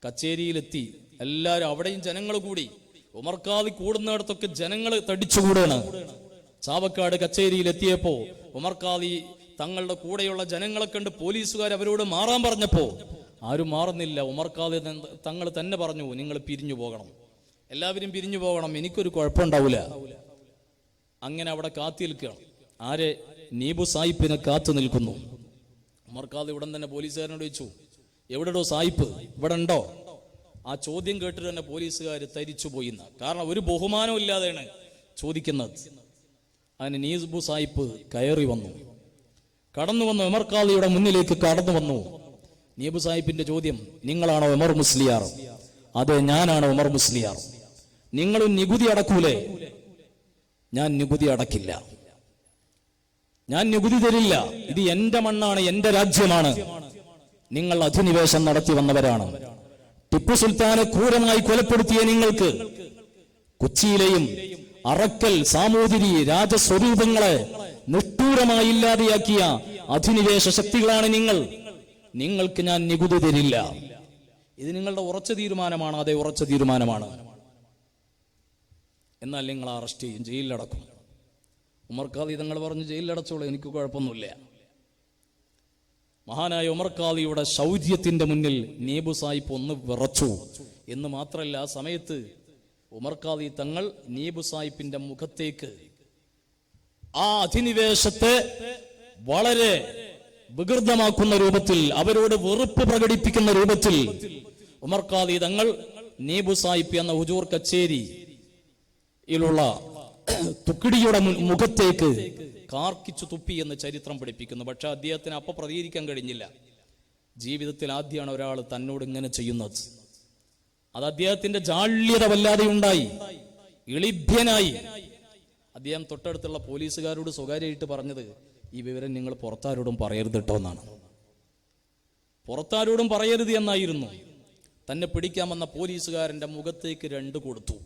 കച്ചേരിയിലെത്തി എല്ലാവരും, അവിടെയും ജനങ്ങൾ കൂടി. ഉമർ ഖാദി കൂടുന്നിടത്തൊക്കെ ജനങ്ങൾ തടിച്ചുകൂടാണ്. ചാവക്കാട് കച്ചേരിയിലെത്തിയപ്പോ ഉമർ ഖാദി തങ്ങളുടെ കൂടെയുള്ള ജനങ്ങളെ കണ്ട് പോലീസുകാർ അവരോട് മാറാൻ പറഞ്ഞപ്പോ ആരും മാറുന്നില്ല. ഉമർ ഖാദി തങ്ങൾ തന്നെ പറഞ്ഞു, നിങ്ങൾ പിരിഞ്ഞു പോകണം, എല്ലാവരും പിരിഞ്ഞു പോകണം, എനിക്കൊരു കുഴപ്പമുണ്ടാവില്ല. അങ്ങനെ അവിടെ കാത്തി നിൽക്കുകയാണ്. ആരെ? നീബു സാഹിബിനെ കാത്തു നിൽക്കുന്നു. ഉമർ ഖാദി ഉടൻ തന്നെ പോലീസുകാരനോട് ചോദിച്ചു, എവിടെടോ സാഹിബ്, ഇവിടെ ഉണ്ടോ? ആ ചോദ്യം കേട്ടിട്ട് തന്നെ പോലീസുകാർ തരിച്ചു പോയിന്ന. കാരണം ഒരു ബഹുമാനം ഇല്ലാതെയാണ് ചോദിക്കുന്നത്. അതിന് നീബു സാഹിബ് കയറി വന്നു, കടന്നു വന്നു, ഉമർ ഖാദിയുടെ മുന്നിലേക്ക് കടന്നു വന്നു. നീബു സാഹിബിന്റെ ചോദ്യം, നിങ്ങളാണോ ഉമർ മുസ്ലിയാർ? അതെ, ഞാനാണ് ഉമർ മുസ്ലിയാർ. നിങ്ങളും നികുതി അടക്കൂലേ? ഞാൻ നികുതി അടക്കില്ല, ഞാൻ നികുതി തരില്ല, ഇത് എന്റെ മണ്ണാണ്, എന്റെ രാജ്യമാണ്. നിങ്ങൾ അധിനിവേശം നടത്തി വന്നവരാണ്. ടിപ്പു സുൽത്താനെ ക്രൂരമായി കൊലപ്പെടുത്തിയ നിങ്ങൾക്ക്, കൊച്ചിയിലെയും അറക്കൽ സാമൂതിരി രാജസ്വരൂപങ്ങളെ നിഷ്ഠൂരമായി ഇല്ലാതെയാക്കിയ അധിനിവേശ ശക്തികളാണ് നിങ്ങൾ. നിങ്ങൾക്ക് ഞാൻ നികുതി തരില്ല. ഇത് നിങ്ങളുടെ ഉറച്ച തീരുമാനമാണ്. അതെ, ഉറച്ച തീരുമാനമാണ്. എന്നാൽ നിങ്ങൾ അറസ്റ്റ് ചെയ്യും, ജയിലിലടക്കും. ഉമർ ഖാദി തങ്ങൾ പറഞ്ഞു, ജയിലിലടച്ചോളൂ, എനിക്ക് കുഴപ്പമൊന്നുമില്ല. മഹാനായ ഉമർ ഖാദിയുടെ ശൗര്യത്തിന്റെ മുന്നിൽ നീബു സാഹിബ് ഒന്ന് വിറച്ചു എന്ന് മാത്രമല്ല, ആ സമയത്ത് ഉമർ ഖാദി തങ്ങൾ നീബു സാഹിബിന്റെ മുഖത്തേക്ക് ആ അധിനിവേശത്തെ വളരെ വികൃതമാക്കുന്ന രൂപത്തിൽ, അവരോട് വെറുപ്പ് പ്രകടിപ്പിക്കുന്ന രൂപത്തിൽ ഉമർ ഖാദി തങ്ങൾ നീബു സാഹിബ് എന്ന ഹുജൂർ കച്ചേരിയിലുള്ള തുക്കിടിയുടെ മുഖത്തേക്ക് കാർക്കിച്ചു തുപ്പി എന്ന് ചരിത്രം പഠിപ്പിക്കുന്നു. പക്ഷെ അദ്ദേഹത്തിന് അപ്പൊ പ്രതികരിക്കാൻ കഴിഞ്ഞില്ല. ജീവിതത്തിൽ ആദ്യമാണ് ഒരാൾ തന്നോട് ഇങ്ങനെ ചെയ്യുന്നത്. അത് അദ്ദേഹത്തിന്റെ ജാള്യത വല്ലാതെ ഉണ്ടായി, ഇളിഭ്യനായി. അദ്ദേഹം തൊട്ടടുത്തുള്ള പോലീസുകാരോട് സ്വകാര്യമായിട്ട് പറഞ്ഞത്, ഈ വിവരം നിങ്ങൾ പുറത്താരോടും പറയരുത് കേട്ടോ എന്നാണ്. പുറത്താരോടും പറയരുത് എന്നായിരുന്നു. തന്നെ പിടിക്കാൻ വന്ന പോലീസുകാരന്റെ മുഖത്തേക്ക് 2 കൊടുത്തു.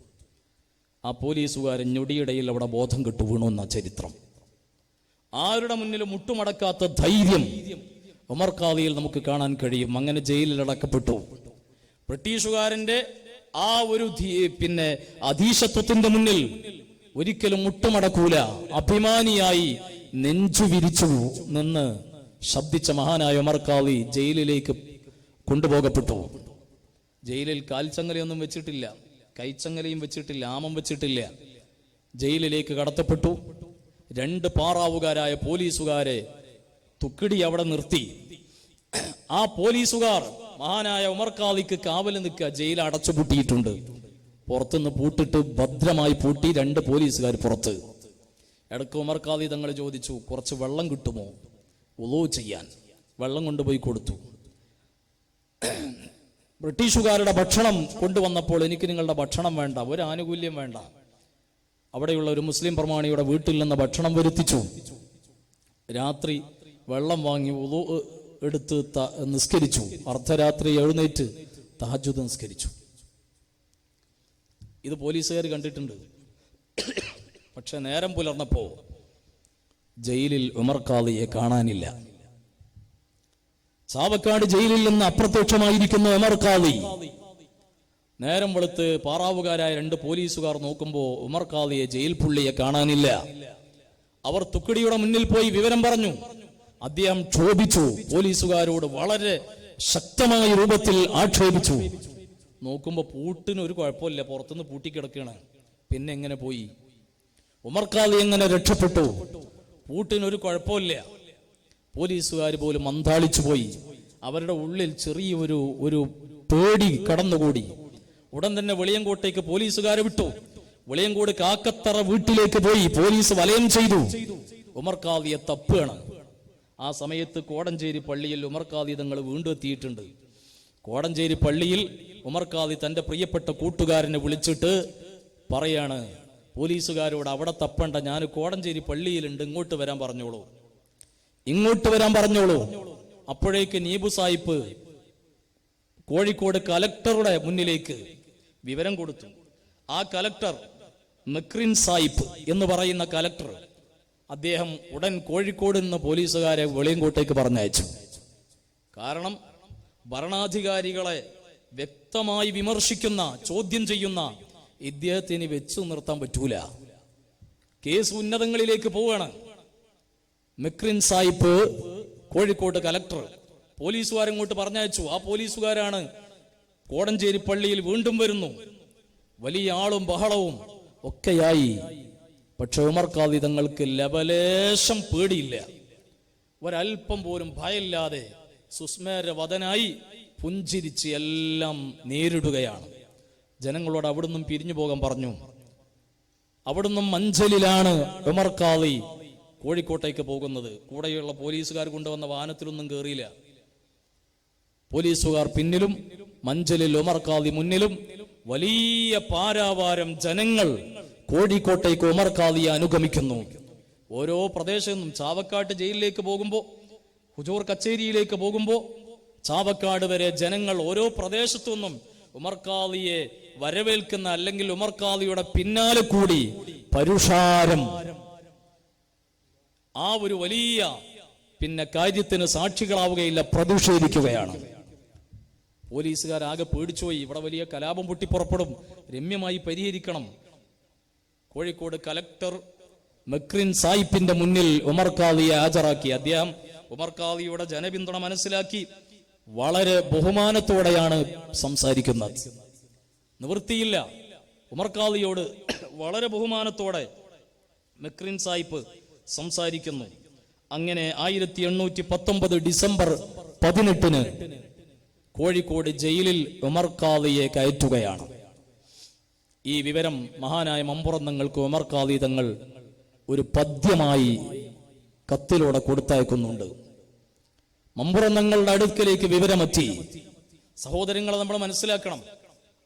ആ പോലീസുകാരൻ ഞൊടിയിടയിൽ അവിടെ ബോധം കെട്ടു വീണു എന്ന ചരിത്രം. ആരുടെ മുന്നിലും മുട്ടുമടക്കാത്ത ധൈര്യം ഉമർ ഖാദിയിൽ നമുക്ക് കാണാൻ കഴിയും. അങ്ങനെ ജയിലിൽ അടക്കപ്പെട്ടു. ബ്രിട്ടീഷുകാരന്റെ ആ ഒരു അധീശത്വത്തിന്റെ മുന്നിൽ ഒരിക്കലും മുട്ടുമടക്കൂല. അഭിമാനിയായി നെഞ്ചു വിരിച്ചു നിന്ന് ശബ്ദിച്ച മഹാനായ ഉമർ ഖാദി ജയിലിലേക്ക് കൊണ്ടുപോകപ്പെട്ടു. ജയിലിൽ കാൽച്ചങ്ങലയൊന്നും വെച്ചിട്ടില്ല, കൈച്ചങ്ങലയും വെച്ചിട്ടില്ല, ആമം വെച്ചിട്ടില്ല. ജയിലിലേക്ക് കടത്തപ്പെട്ടു. 2 പാറാവുകാരായ പോലീസുകാരെ തുക്കിടി അവിടെ നിർത്തി. ആ പോലീസുകാർ മഹാനായ ഉമർ ഖാദിക്ക് കാവല് നിൽക്കുക. ജയിൽ അടച്ചുപൂട്ടിയിട്ടുണ്ട്. പുറത്തുനിന്ന് പൂട്ടിട്ട് ഭദ്രമായി പൂട്ടി 2 പോലീസുകാർ പുറത്ത്. ഇടയ്ക്ക് ഉമർ ഖാദി തങ്ങൾ ചോദിച്ചു, കുറച്ച് വെള്ളം കിട്ടുമോ വുളൂ ചെയ്യാൻ? വെള്ളം കൊണ്ടുപോയി കൊടുത്തു. ബ്രിട്ടീഷുകാരുടെ ഭക്ഷണം കൊണ്ടുവന്നപ്പോൾ എനിക്ക് നിങ്ങളുടെ ഭക്ഷണം വേണ്ട, ഒരു ആനുകൂല്യം വേണ്ട. അവിടെയുള്ള ഒരു മുസ്ലിം പ്രമാണിയുടെ വീട്ടിൽ നിന്ന് ഭക്ഷണം വരുത്തിച്ചു. രാത്രി വെള്ളം വാങ്ങി വുളൂ എടുത്ത് നിസ്കരിച്ചു. അർദ്ധരാത്രി എഴുന്നേറ്റ് തഹജ്ജുദ് നിസ്കരിച്ചു. ഇത് പോലീസുകാർ കണ്ടിട്ടുണ്ട്. പക്ഷെ നേരം പുലർന്നപ്പോ ജയിലിൽ ഉമർ ഖാദിയെ കാണാനില്ല. ചാവക്കാട് ജയിലിൽ നിന്ന് അപ്രത്യക്ഷമായിരിക്കുന്ന ഉമർ ഖാദി. നേരം വെളുത്ത് പാറാവുകാരായ 2 പോലീസുകാർ നോക്കുമ്പോ ഉമർ ഖാദിയെ, ജയിൽ പുള്ളിയെ കാണാനില്ല. അവർ തുക്കിടിയുടെ മുന്നിൽ പോയി വിവരം പറഞ്ഞു. അദ്ദേഹം ക്ഷോഭിച്ചു. പോലീസുകാരോട് വളരെ ശക്തമായ രൂപത്തിൽ ആക്ഷേപിച്ചു. നോക്കുമ്പോ പൂട്ടിന് ഒരു കുഴപ്പമില്ല, പുറത്തുനിന്ന് പൂട്ടിക്കിടക്കുകയാണ്. പിന്നെ എങ്ങനെ പോയി? ഉമർ ഖാദി എങ്ങനെ രക്ഷപ്പെട്ടു? പൂട്ടിനൊരു കുഴപ്പമില്ല. പോലീസുകാർ പോലും അന്താളിച്ചു പോയി. അവരുടെ ഉള്ളിൽ ചെറിയൊരു പേടി കടന്നുകൂടി. ഉടൻ തന്നെ വെളിയങ്കോട്ടേക്ക് പോലീസുകാരെ വിട്ടു. വെളിയങ്കോട് കാക്കത്തറ വീട്ടിലേക്ക് പോയി. പോലീസ് വലയം ചെയ്തു. ഉമർ ഖാദിയെ തപ്പുകയാണ്. ആ സമയത്ത് കോടഞ്ചേരി പള്ളിയിൽ ഉമർ ഖാദി തങ്ങൾ വീണ്ടും എത്തിയിട്ടുണ്ട്. കോടഞ്ചേരി പള്ളിയിൽ ഉമർ ഖാദി തന്റെ പ്രിയപ്പെട്ട കൂട്ടുകാരനെ വിളിച്ചിട്ട് പറയാണ്, പോലീസുകാരോട് അവിടെ തപ്പണ്ട, ഞാൻ കോടഞ്ചേരി പള്ളിയിലുണ്ട്, ഇങ്ങോട്ട് വരാൻ പറഞ്ഞോളൂ, ഇങ്ങോട്ട് വരാൻ പറഞ്ഞോളൂ. അപ്പോഴേക്ക് നീബു സാഹിബ് കോഴിക്കോട് കലക്ടറുടെ മുന്നിലേക്ക് വിവരം കൊടുത്തു. ആ കലക്ടർ മെക്രിൻ സാഹിബ് എന്ന് പറയുന്ന കലക്ടർ, അദ്ദേഹം ഉടൻ കോഴിക്കോട് നിന്ന് പോലീസുകാരെ വെളിയങ്കോട്ടേക്ക് പറഞ്ഞയച്ചു. കാരണം ഭരണാധികാരികളെ വ്യക്തമായി വിമർശിക്കുന്ന, ചോദ്യം ചെയ്യുന്ന ഇദ്ദേഹത്തിന് വെച്ചു നിർത്താൻ പറ്റൂല. കേസ് ഉന്നതങ്ങളിലേക്ക് പോവുകയാണ്. മെക്രിൻ സാഹിബ് കോഴിക്കോട് കലക്ടർ പോലീസുകാരങ്ങോട്ട് പറഞ്ഞയച്ചു. ആ പോലീസുകാരാണ് കോടഞ്ചേരി പള്ളിയിൽ വീണ്ടും വരുന്നു. വലിയ ആളും ബഹളവും ഒക്കെയായി. പക്ഷെ ഉമർ ഖാദി തങ്ങൾക്ക് ലവലേശം പേടിയില്ല. ഒരൽപ്പം പോലും ഭയമില്ലാതെ സുസ്മേരവദനായി പുഞ്ചിരിച്ച് എല്ലാം നേരിടുകയാണ്. ജനങ്ങളോട് അവിടുന്ന് പിരിഞ്ഞു പോകാൻ പറഞ്ഞു. അവിടുന്ന് മഞ്ചലിലാണ് ഉമർ ഖാദി കോഴിക്കോട്ടേക്ക് പോകുന്നത്. കൂടെയുള്ള പോലീസുകാർ കൊണ്ടുവന്ന വാഹനത്തിലൊന്നും കയറിയില്ല. പോലീസുകാർ പിന്നിലും മഞ്ചലിൽ ഉമർ ഖാദി മുന്നിലും. വലിയ പാരാവാരം ജനങ്ങൾ കോഴിക്കോട്ടേക്ക് ഉമർ ഖാദിയെ അനുഗമിക്കുന്നു. ഓരോ പ്രദേശത്തു നിന്നും ചാവക്കാട് ജയിലിലേക്ക് പോകുമ്പോൾ, ഹുജൂർ കച്ചേരിയിലേക്ക് പോകുമ്പോൾ, ചാവക്കാട് വരെ ജനങ്ങൾ ഓരോ പ്രദേശത്തു നിന്നും ഉമർ ഖാദിയെ വരവേൽക്കുന്ന, അല്ലെങ്കിൽ ഉമർ ഖാദിയുടെ പിന്നാലെ കൂടി പരുഷാരം, ആ ഒരു വലിയ കാര്യത്തിന് സാക്ഷികളാവുകയില്ല, പ്രതിഷേധിക്കുകയാണ്. പോലീസുകാരാകെ പേടിച്ചുപോയി. ഇവിടെ വലിയ കലാപം പൊട്ടിപ്പുറപ്പെടും, രമ്യമായി പരിഹരിക്കണം. കോഴിക്കോട് കലക്ടർ മെക്രിൻ സാഹിബിന്റെ മുന്നിൽ ഉമർ ഖാദിയെ ഹാജരാക്കി. അദ്ദേഹം ഉമർ ഖാദിയുടെ ജനപിന്തുണ മനസ്സിലാക്കി വളരെ ബഹുമാനത്തോടെയാണ് സംസാരിക്കുന്നത്. നിവൃത്തിയില്ല. ഉമർ ഖാദിയോട് വളരെ ബഹുമാനത്തോടെ മെക്രിൻ സാഹിബ് സംസാരിക്കുന്നു. അങ്ങനെ 1819 ഡിസംബർ 18 കോഴിക്കോട് ജയിലിൽ ഉമർ ഖാദിയെ കയറ്റുകയാണ്. ഈ വിവരം മഹാനായ മമ്പുറം തങ്ങൾക്ക് ഉമർ ഖാദി തങ്ങൾ ഒരു പദ്യമായി കത്തിലൂടെ കൊടുത്തയക്കുന്നുണ്ട്. മമ്പുറം തങ്ങളുടെ അടുക്കലേക്ക് വിവരമെത്തി. സഹോദരങ്ങളെ നമ്മൾ മനസ്സിലാക്കണം,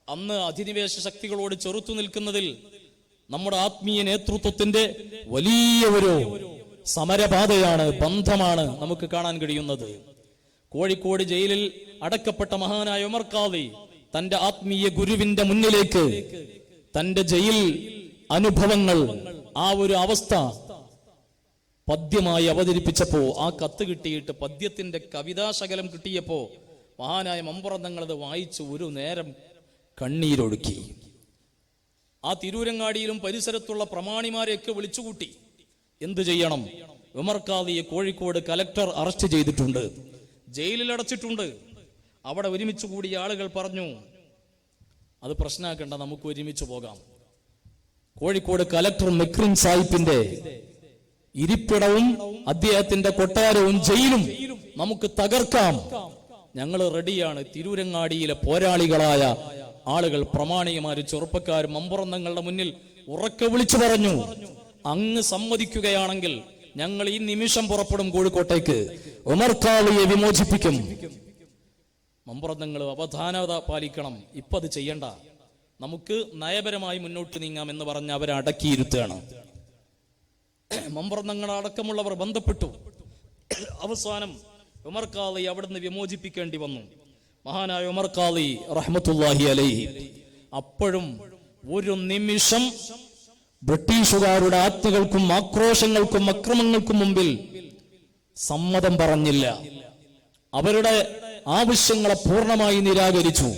അന്ന് അധിനിവേശ ശക്തികളോട് ചെറുത്തു നിൽക്കുന്നതിൽ നമ്മുടെ ആത്മീയ നേതൃത്വത്തിന്റെ വലിയ ഒരു സമരപാതയാണ്, ബന്ധമാണ് നമുക്ക് കാണാൻ കഴിയുന്നത്. കോഴിക്കോട് ജയിലിൽ അടക്കപ്പെട്ട മഹാനായ ഉമർ ഖാദി തന്റെ ആത്മീയ ഗുരുവിന്റെ മുന്നിലേക്ക്, തന്റെ ജയിൽ അനുഭവങ്ങൾ, ആ ഒരു അവസ്ഥ പദ്യമായി അവതരിപ്പിച്ചപ്പോ, ആ കത്ത് കിട്ടിയിട്ട് പദ്യത്തിന്റെ കവിതാശകലം കിട്ടിയപ്പോ മഹാനായ മമ്പുറം അത് വായിച്ച് ഒരു നേരം കണ്ണീരൊഴുക്കി. ആ തിരൂരങ്ങാടിയിലും പരിസരത്തുള്ള പ്രമാണിമാരെയൊക്കെ വിളിച്ചുകൂട്ടി. എന്തു ചെയ്യണം? ഉമർ ഖാദിയെ കോഴിക്കോട് കലക്ടർ അറസ്റ്റ് ചെയ്തിട്ടുണ്ട്, ജയിലിൽ അടച്ചിട്ടുണ്ട്. അവിടെ ഒരുമിച്ച് കൂടിയ ആളുകൾ പറഞ്ഞു, അത് പ്രശ്നമാക്കണ്ട, നമുക്ക് ഒരുമിച്ച് പോകാം. കോഴിക്കോട് കലക്ടർ മെക്രിൻ സാഹിബിന്റെ ഇരിപ്പിടവും അദ്ദേഹത്തിന്റെ കൊട്ടാരവും ജയിലും നമുക്ക് തകർക്കാം, ഞങ്ങൾ റെഡിയാണ്. തിരൂരങ്ങാടിയിലെ പോരാളികളായ ആളുകൾ, പ്രമാണികമാര്, ചെറുപ്പക്കാരും മമ്പുറന്നങ്ങളുടെ മുന്നിൽ ഉറക്കെ വിളിച്ചു പറഞ്ഞു, അങ്ങ് സമ്മതിക്കുകയാണെങ്കിൽ ഞങ്ങൾ ഈ നിമിഷം പുറപ്പെടും കോഴിക്കോട്ടേക്ക്, ഉമർ ഖാദിയെ വിമോചിപ്പിക്കും. മമ്പുറന്നങ്ങൾ അവധാനത പാലിക്കണം, ഇപ്പൊ അത് ചെയ്യണ്ട, നമുക്ക് നയപരമായി മുന്നോട്ട് നീങ്ങാം എന്ന് പറഞ്ഞ് അവരെ അടക്കിയിരുത്തുകയാണ്. മമ്പുറന്നങ്ങൾ അടക്കമുള്ളവർ ബന്ധപ്പെട്ടു. അവസാനം ഉമർ ഖാദി അവിടുന്ന് വിമോചിപ്പിക്കേണ്ടി വന്നു. മഹാനായ ഉമർ ഖാദി റഹ്മത്തുള്ളാഹി അലൈഹി അപ്പോഴും ഒരു നിമിഷം ബ്രിട്ടീഷുകാരുടെ ആജ്ഞകൾക്കും ആക്രോശങ്ങൾക്കും അക്രമങ്ങൾക്കും മുമ്പിൽ സമ്മതം പറഞ്ഞില്ല. അവരുടെ ആവശ്യങ്ങളെ പൂർണ്ണമായി നിരാകരിച്ചു.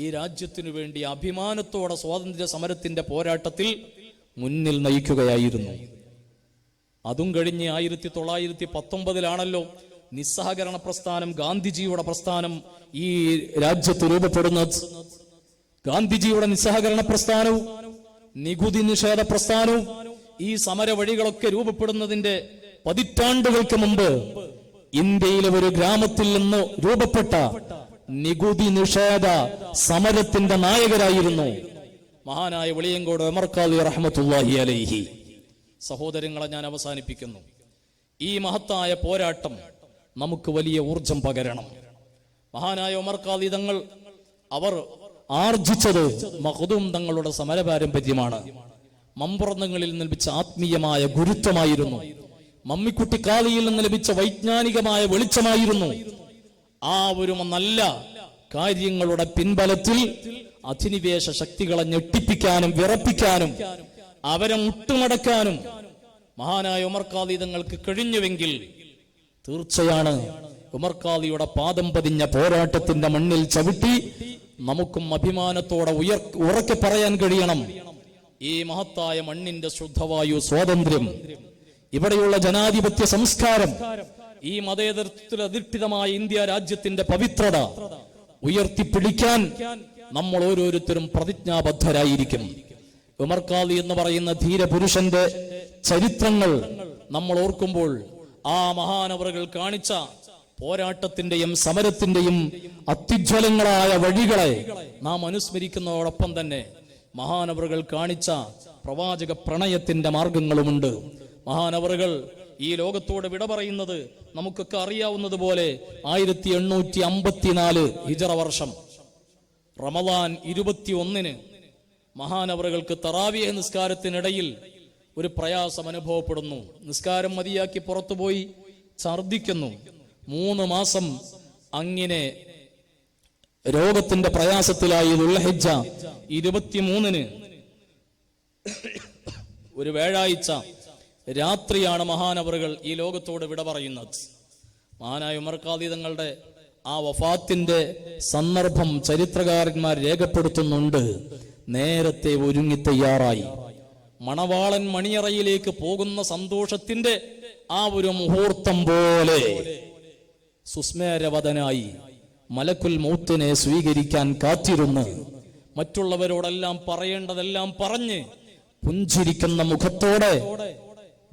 ഈ രാജ്യത്തിനു വേണ്ടി അഭിമാനത്തോടെ സ്വാതന്ത്ര്യ സമരത്തിന്റെ പോരാട്ടത്തിൽ മുന്നിൽ നയിക്കുകയായിരുന്നു. അതും കഴിഞ്ഞ് 1919 നിസ്സഹകരണ പ്രസ്ഥാനം, ഗാന്ധിജിയുടെ പ്രസ്ഥാനം ഈ രാജ്യത്ത് രൂപപ്പെടുന്നത്. ഗാന്ധിജിയുടെ നിസ്സഹകരണ പ്രസ്ഥാനവും നികുതി നിഷേധ പ്രസ്ഥാനവും ഈ സമര വഴികളൊക്കെ രൂപപ്പെടുന്നതിന്റെ പതിറ്റാണ്ടുകൾക്ക് മുമ്പ് ഇന്ത്യയിലെ ഒരു ഗ്രാമത്തിൽ നിന്ന് രൂപപ്പെട്ട നികുതി നിഷേധ സമരത്തിന്റെ നായകരായിരുന്നു മഹാനായ വെളിയങ്കോട് ഉമർ ഖാദി റഹ്മത്തുള്ളാഹി അലൈഹി. സഹോദരങ്ങളെ, ഞാൻ അവസാനിപ്പിക്കുന്നു. ഈ മഹത്തായ പോരാട്ടം നമുക്ക് വലിയ ഊർജം പകരണം. മഹാനായ ഉമർ ഖാദി തങ്ങൾ അവർ ആർജിച്ചത് മഖ്ദൂം തങ്ങളുടെ സമരപാരമ്പര്യമാണ്. മമ്പുറങ്ങളിൽ നിന്ന് ലഭിച്ച ആത്മീയമായ ഗുരുത്വമായിരുന്നു. മമ്മിക്കുട്ടി ഖാദിയിൽ നിന്ന് ലഭിച്ച വൈജ്ഞാനികമായ വെളിച്ചമായിരുന്നു. ആ ഒരു നല്ല കാര്യങ്ങളുടെ പിൻബലത്തിൽ അധിനിവേശ ശക്തികളെ ഞെട്ടിപ്പിക്കാനും വിറപ്പിക്കാനും അവരെ മുട്ടുമടക്കാനും മഹാനായ ഉമർ ഖാദി തങ്ങൾക്ക് കഴിഞ്ഞുവെങ്കിൽ തീർച്ചയാണ് ഉമർ ഖാദിയുടെ പാദം പതിഞ്ഞ പോരാട്ടത്തിന്റെ മണ്ണിൽ ചവിട്ടി നമുക്കും അഭിമാനത്തോടെ ഉറക്കെ പറയാൻ കഴിയണം, ഈ മഹത്തായ മണ്ണിന്റെ ശുദ്ധവായു സ്വാതന്ത്ര്യം, ഇവിടെയുള്ള ജനാധിപത്യ സംസ്കാരം, ഈ മതേതരത്വത്തിൽ അധിഷ്ഠിതമായ ഇന്ത്യ രാജ്യത്തിന്റെ പവിത്രത ഉയർത്തിപ്പിടിക്കാൻ നമ്മൾ ഓരോരുത്തരും പ്രതിജ്ഞാബദ്ധരായിരിക്കും. ഉമർ ഖാദി എന്ന് പറയുന്ന ധീരപുരുഷന്റെ ചരിത്രങ്ങൾ നമ്മൾ ഓർക്കുമ്പോൾ ആ മഹാനവറുകൾ കാണിച്ച പോരാട്ടത്തിന്റെയും സമരത്തിന്റെയും അത്യുജ്വലങ്ങളായ വഴികളെ നാം അനുസ്മരിക്കുന്നതോടൊപ്പം തന്നെ മഹാനവറുകൾ കാണിച്ച പ്രവാചക പ്രണയത്തിന്റെ മാർഗങ്ങളുമുണ്ട്. മഹാനവറുകൾ ഈ ലോകത്തോട് വിട പറയുന്നത് നമുക്കൊക്കെ അറിയാവുന്നതുപോലെ 1854 ഹിജറ വർഷം റമദാൻ 21 മഹാനവറുകൾക്ക് തറാവിയ നിസ്കാരത്തിനിടയിൽ ഒരു പ്രയാസം അനുഭവപ്പെടുന്നു. നിസ്കാരം മതിയാക്കി പുറത്തുപോയി ഛർദിക്കുന്നു. 3 മാസം അങ്ങനെ രോഗത്തിന്റെ പ്രയാസത്തിലായി. ദുൽഹിജ്ജ 23 ഒരു വ്യാഴാഴ്ച രാത്രിയാണ് മഹാനവറുകൾ ഈ ലോകത്തോട് വിട പറയുന്നത്. മഹാനായ ഉമർ ഖാദി തങ്ങളുടെ ആ വഫാത്തിന്റെ സന്ദർഭം ചരിത്രകാരന്മാർ രേഖപ്പെടുത്തുന്നുണ്ട്. നേരത്തെ ഒരുങ്ങി തയ്യാറായി മണവാളൻ മണിയറയിലേക്ക് പോകുന്ന സന്തോഷത്തിന്റെ ആ ഒരു മുഹൂർത്തം പോലെ സുസ്മേരവദനായി മലക്കുൽ മൗത്തിനെ സ്വീകരിക്കാൻ കാത്തിരുന്ന് മറ്റുള്ളവരോടെല്ലാം പറയേണ്ടതെല്ലാം പറഞ്ഞ് പുഞ്ചിരിക്കുന്ന മുഖത്തോടെ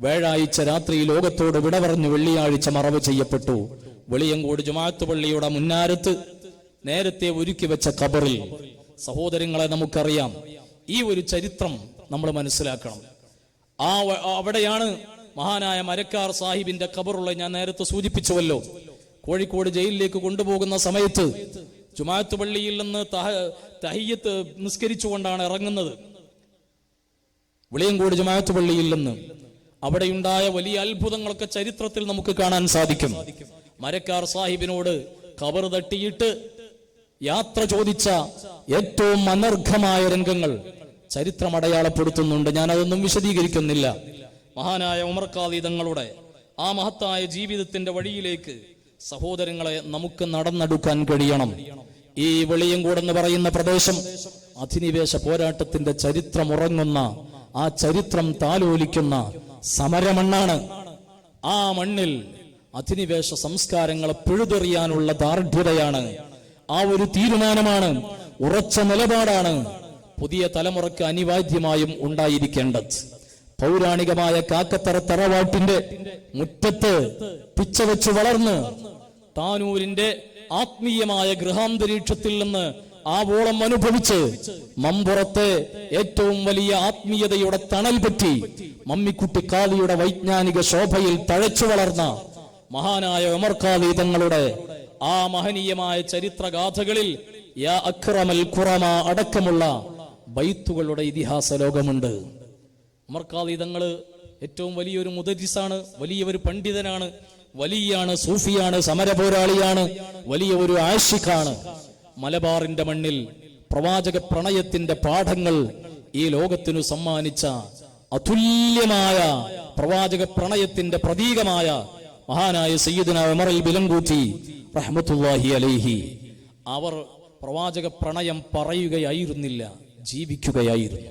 വ്യാഴാഴ്ച രാത്രി ലോകത്തോട് വിട പറഞ്ഞു വെള്ളിയാഴ്ച മറവ് ചെയ്യപ്പെട്ടു. വെളിയങ്കോട് ജുമാഅത്ത് പള്ളിയുടെ മുന്നാരത്ത് നേരത്തെ ഒരുക്കി വെച്ച ഖബറിൽ. സഹോദരങ്ങളെ, നമുക്കറിയാം, ഈ ഒരു ചരിത്രം നമ്മൾ മനസ്സിലാക്കണം. അവിടെയാണ് മഹാനായ മരക്കാർ സാഹിബിന്റെ ഖബറുള്ള. ഞാൻ നേരത്തെ സൂചിപ്പിച്ചുവല്ലോ, കോഴിക്കോട് ജയിലിലേക്ക് കൊണ്ടുപോകുന്ന സമയത്ത് ജുമാഅത്ത് പള്ളിയിൽ നിന്ന് തഹിയ്യത്ത് നിസ്കരിച്ചുകൊണ്ടാണ് ഇറങ്ങുന്നത്. വെളിയങ്കോട് ജുമാഅത്ത് പള്ളിയിൽ നിന്ന് അവിടെയുണ്ടായ വലിയ അത്ഭുതങ്ങളൊക്കെ ചരിത്രത്തിൽ നമുക്ക് കാണാൻ സാധിക്കും. മരക്കാർ സാഹിബിനോട് ഖബർ തട്ടിയിട്ട് യാത്ര ചോദിച്ച ഏറ്റവും അനർഘമായ രംഗങ്ങൾ ചരിത്രം അടയാളപ്പെടുത്തുന്നുണ്ട്. ഞാൻ അതൊന്നും വിശദീകരിക്കുന്നില്ല. മഹാനായ ഉമർ ഖാദി തങ്ങളുടെ ആ മഹത്തായ ജീവിതത്തിന്റെ വഴിയിലേക്ക് സഹോദരങ്ങളെ നമുക്ക് നടന്നെടുക്കാൻ കഴിയണം. ഈ വെളിയങ്കോട് എന്ന് പറയുന്ന പ്രദേശം അധിനിവേശ പോരാട്ടത്തിന്റെ ചരിത്രം ഉറങ്ങുന്ന, ആ ചരിത്രം താലോലിക്കുന്ന സമരമണ്ണാണ്. ആ മണ്ണിൽ അധിനിവേശ സംസ്കാരങ്ങളെ പിഴുതെറിയാനുള്ള ദാർഢ്യതയാണ്, ആ ഒരു തീരുമാനമാണ്, ഉറച്ച നിലപാടാണ് പുതിയ തലമുറക്ക് അനിവാര്യമായും ഉണ്ടായിരിക്കേണ്ടത്. പൗരാണികമായ കാക്കത്തറ തറവാട്ടിന്റെ മുറ്റത്ത് പിച്ചവെച്ച് വളർന്ന് താനൂരിന്റെ ആത്മീയമായ ഗൃഹാന്തരീക്ഷത്തിൽ നിന്ന് ആവോളം അനുഭവിച്ച് മമ്പുറത്തെ ഏറ്റവും വലിയ ആത്മീയതയുടെ തണൽ പറ്റി മമ്മിക്കുട്ടി ഖാദിയുടെ വൈജ്ഞാനിക ശോഭയിൽ തഴച്ചു വളർന്ന മഹാനായ ഉമർ ഖാദി തങ്ങളുടെ ആ മഹനീയമായ ചരിത്രഗാഥകളിൽ യാ അക്രമൽ ഖുറമ അടക്കമുള്ള ബൈത്തുകളുടെ ഇതിഹാസ ലോകമുണ്ട്. ഉമർ ഖാദി തങ്ങൾ ഏറ്റവും വലിയൊരു മുദരിസാണ്, വലിയൊരു പണ്ഡിതനാണ്, വലിയാണ്, സൂഫിയാണ്, സമര പോരാളിയാണ്, വലിയ ഒരു ആശിഖാണ്. മലബാറിന്റെ മണ്ണിൽ പ്രവാചക പ്രണയത്തിന്റെ പാഠങ്ങൾ ഈ ലോകത്തിനു സമ്മാനിച്ച അതുല്യമായ പ്രവാചക പ്രണയത്തിന്റെ പ്രതീകമായ മഹാനായ സയ്യിദുന ഉമർ ബിലങ്കൂറ്റി റഹ്മത്തുള്ളാഹി അലൈഹി, അവർ പ്രവാചക പ്രണയം പറയുകയായിരുന്നില്ല, ജീവിക്കുകയായിരുന്നു.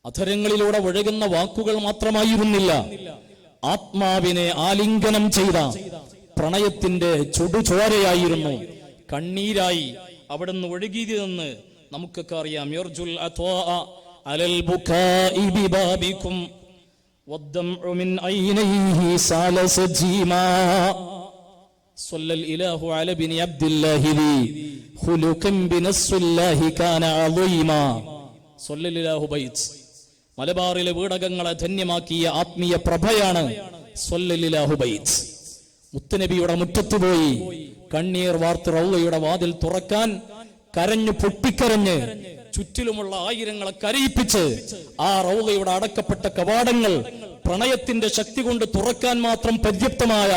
അധരങ്ങളിലൂടെ ഒഴുകുന്ന വാക്കുകൾ മാത്രമായിരുന്നില്ല, ആത്മാവിനെ ആലിംഗനം ചെയ്ത പ്രണയത്തിന്റെ ചുടുചോരയായിരുന്നു, കണ്ണീരായി അവിടുന്ന് ഒഴുകിയതെന്ന് നമുക്കൊക്കെ അറിയാം. യർജുൽ അത്വാഅ അലൽ ബുകാഇ ബിബാബികും വദ്ദംഉ മിൻ ഐനൈഹി സാല സജീമാ സ്വല്ലൽ ഇലാഹു അല ബിനി അബ്ദില്ലാഹി ലി ഖുലുഖൻ ബിനസ്സുല്ലാഹി കാന അളീമാ സ്വല്ലൽ ഇലാഹു ബൈത്ത്. മലബാറിലെ വീടകങ്ങളെ ധന്യമാക്കിയ ആത്മീയ പ്രഭയാണ് സ്വല്ലൽ ഇലാഹു ബൈത്ത്. മുത്തുനബിയുടെ മുറ്റത്ത് പോയി കണ്ണീർ വാർത്ത് റൗളയുടെ വാതിൽ തുറക്കാൻ കരഞ്ഞു പൊട്ടിക്കരഞ്ഞ് ചുറ്റിലുമുള്ള ആയിരങ്ങളെ കരയിപ്പിച്ച് ആ റൗളയുടെ അടക്കപ്പെട്ട കവാടങ്ങൾ പ്രണയത്തിന്റെ ശക്തി കൊണ്ട് തുറക്കാൻ മാത്രം പര്യാപ്തമായ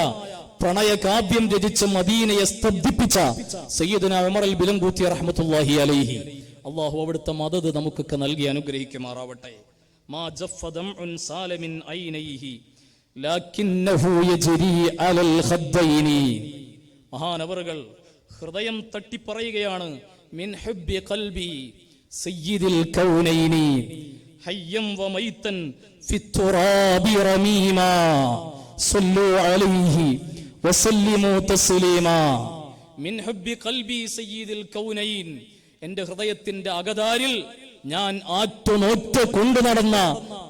പ്രണയകാവ്യം രചിച്ച് മദീനയെ സ്തബ്ധിപ്പിച്ച സയ്യിദുന ഉമർ ബിലങ്കൂത്തി റഹ്മത്തുള്ളാഹി അലൈഹി, അല്ലാഹു അവിടുത്തെ മദദ് നമുക്കൊക്കെ നൽകി അനുഗ്രഹിക്കുമാറാവട്ടെ. മാ ജഫ്ഫ ദംഉൻ സാല മിൻ ഐനൈഹി ലകിന്നഹു യജ്രി അലൽ ഖദ്ദൈനി. മഹാനവറുകൾ ഹൃദയം തട്ടിപ്പറയുകയാണ്, മിൻ ഹുബ്ബി ഖൽബി സയ്യിദുൽ കൗനൈനി ഹയ്യം വമൈതൻ ഫിത്തുറാബി റമീമാ സല്ലു അലൈഹി വസല്ലിമു തസ്ലീമാ. മിൻ ഹുബ്ബി ഖൽബി സയ്യിദുൽ കൗനൈൻ, എന്റെ ഹൃദയത്തിന്റെ അകതാരിൽ ഞാൻ ആറ്റുനോറ്റ് കൊണ്ടു നടന്ന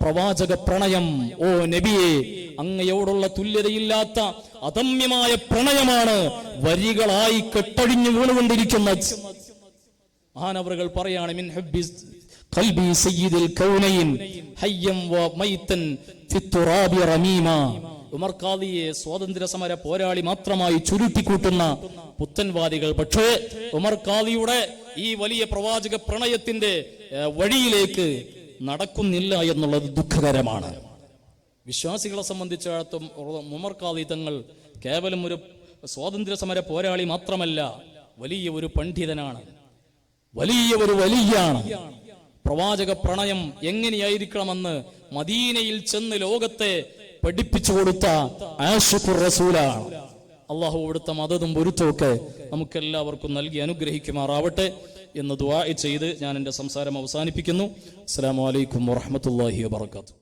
പ്രവാചക പ്രണയം, ഓ നബിയെ, അങ്ങയോടുള്ള തുല്യതയില്ലാത്ത അദമ്യമായ പ്രണയമാണ് വരികളായി കെട്ടഴിഞ്ഞു വീണുകൊണ്ടിരിക്കുന്നത്. മഹാനവറുകൾ പറയാണ്, മിൻ ഹുബ്ബി ഖൽബി സയ്യിദുൽ കൗനൈൻ ഹയ്യം വമൈതൻ ഫിത്തുറാബി റമീമാ. ഉമർ ഖാദിയെ സ്വാതന്ത്ര്യ സമര പോരാളി മാത്രമായി ചുരുട്ടിക്കൂട്ടുന്ന പുത്തൻവാദികൾ പക്ഷേ ഉമർ ഖാദിയുടെ ഈ വലിയ പ്രവാചക പ്രണയത്തിന്റെ വഴിയിലേക്ക് നടക്കുന്നില്ല എന്നുള്ളത് ദുഃഖകരമാണ്. വിശ്വാസികളെ സംബന്ധിച്ചിടത്തോളം ഉമർ ഖാദി തങ്ങൾ കേവലം ഒരു സ്വാതന്ത്ര്യ സമര പോരാളി മാത്രമല്ല, വലിയ ഒരു പണ്ഡിതനാണ്, വലിയ ഒരു വലിയാണ്. പ്രവാചക പ്രണയം എങ്ങനെയായിരിക്കണമെന്ന് മദീനയിൽ ചെന്ന് ലോകത്തെ പഠിപ്പിച്ചു കൊടുത്ത ആശിഖുർ റസൂലാണ്. അള്ളാഹു അവിടുത്തെ മദദും പൊരുത്തമൊക്കെ നമുക്കെല്ലാവർക്കും നൽകി അനുഗ്രഹിക്കുമാറാവട്ടെ എന്ന് ദുആ ചെയ്ത് ഞാൻ എൻ്റെ സംസാരം അവസാനിപ്പിക്കുന്നു. അസ്സലാമു അലൈക്കും വറഹ്മത്തുള്ളാഹി വബറകാതുഹു.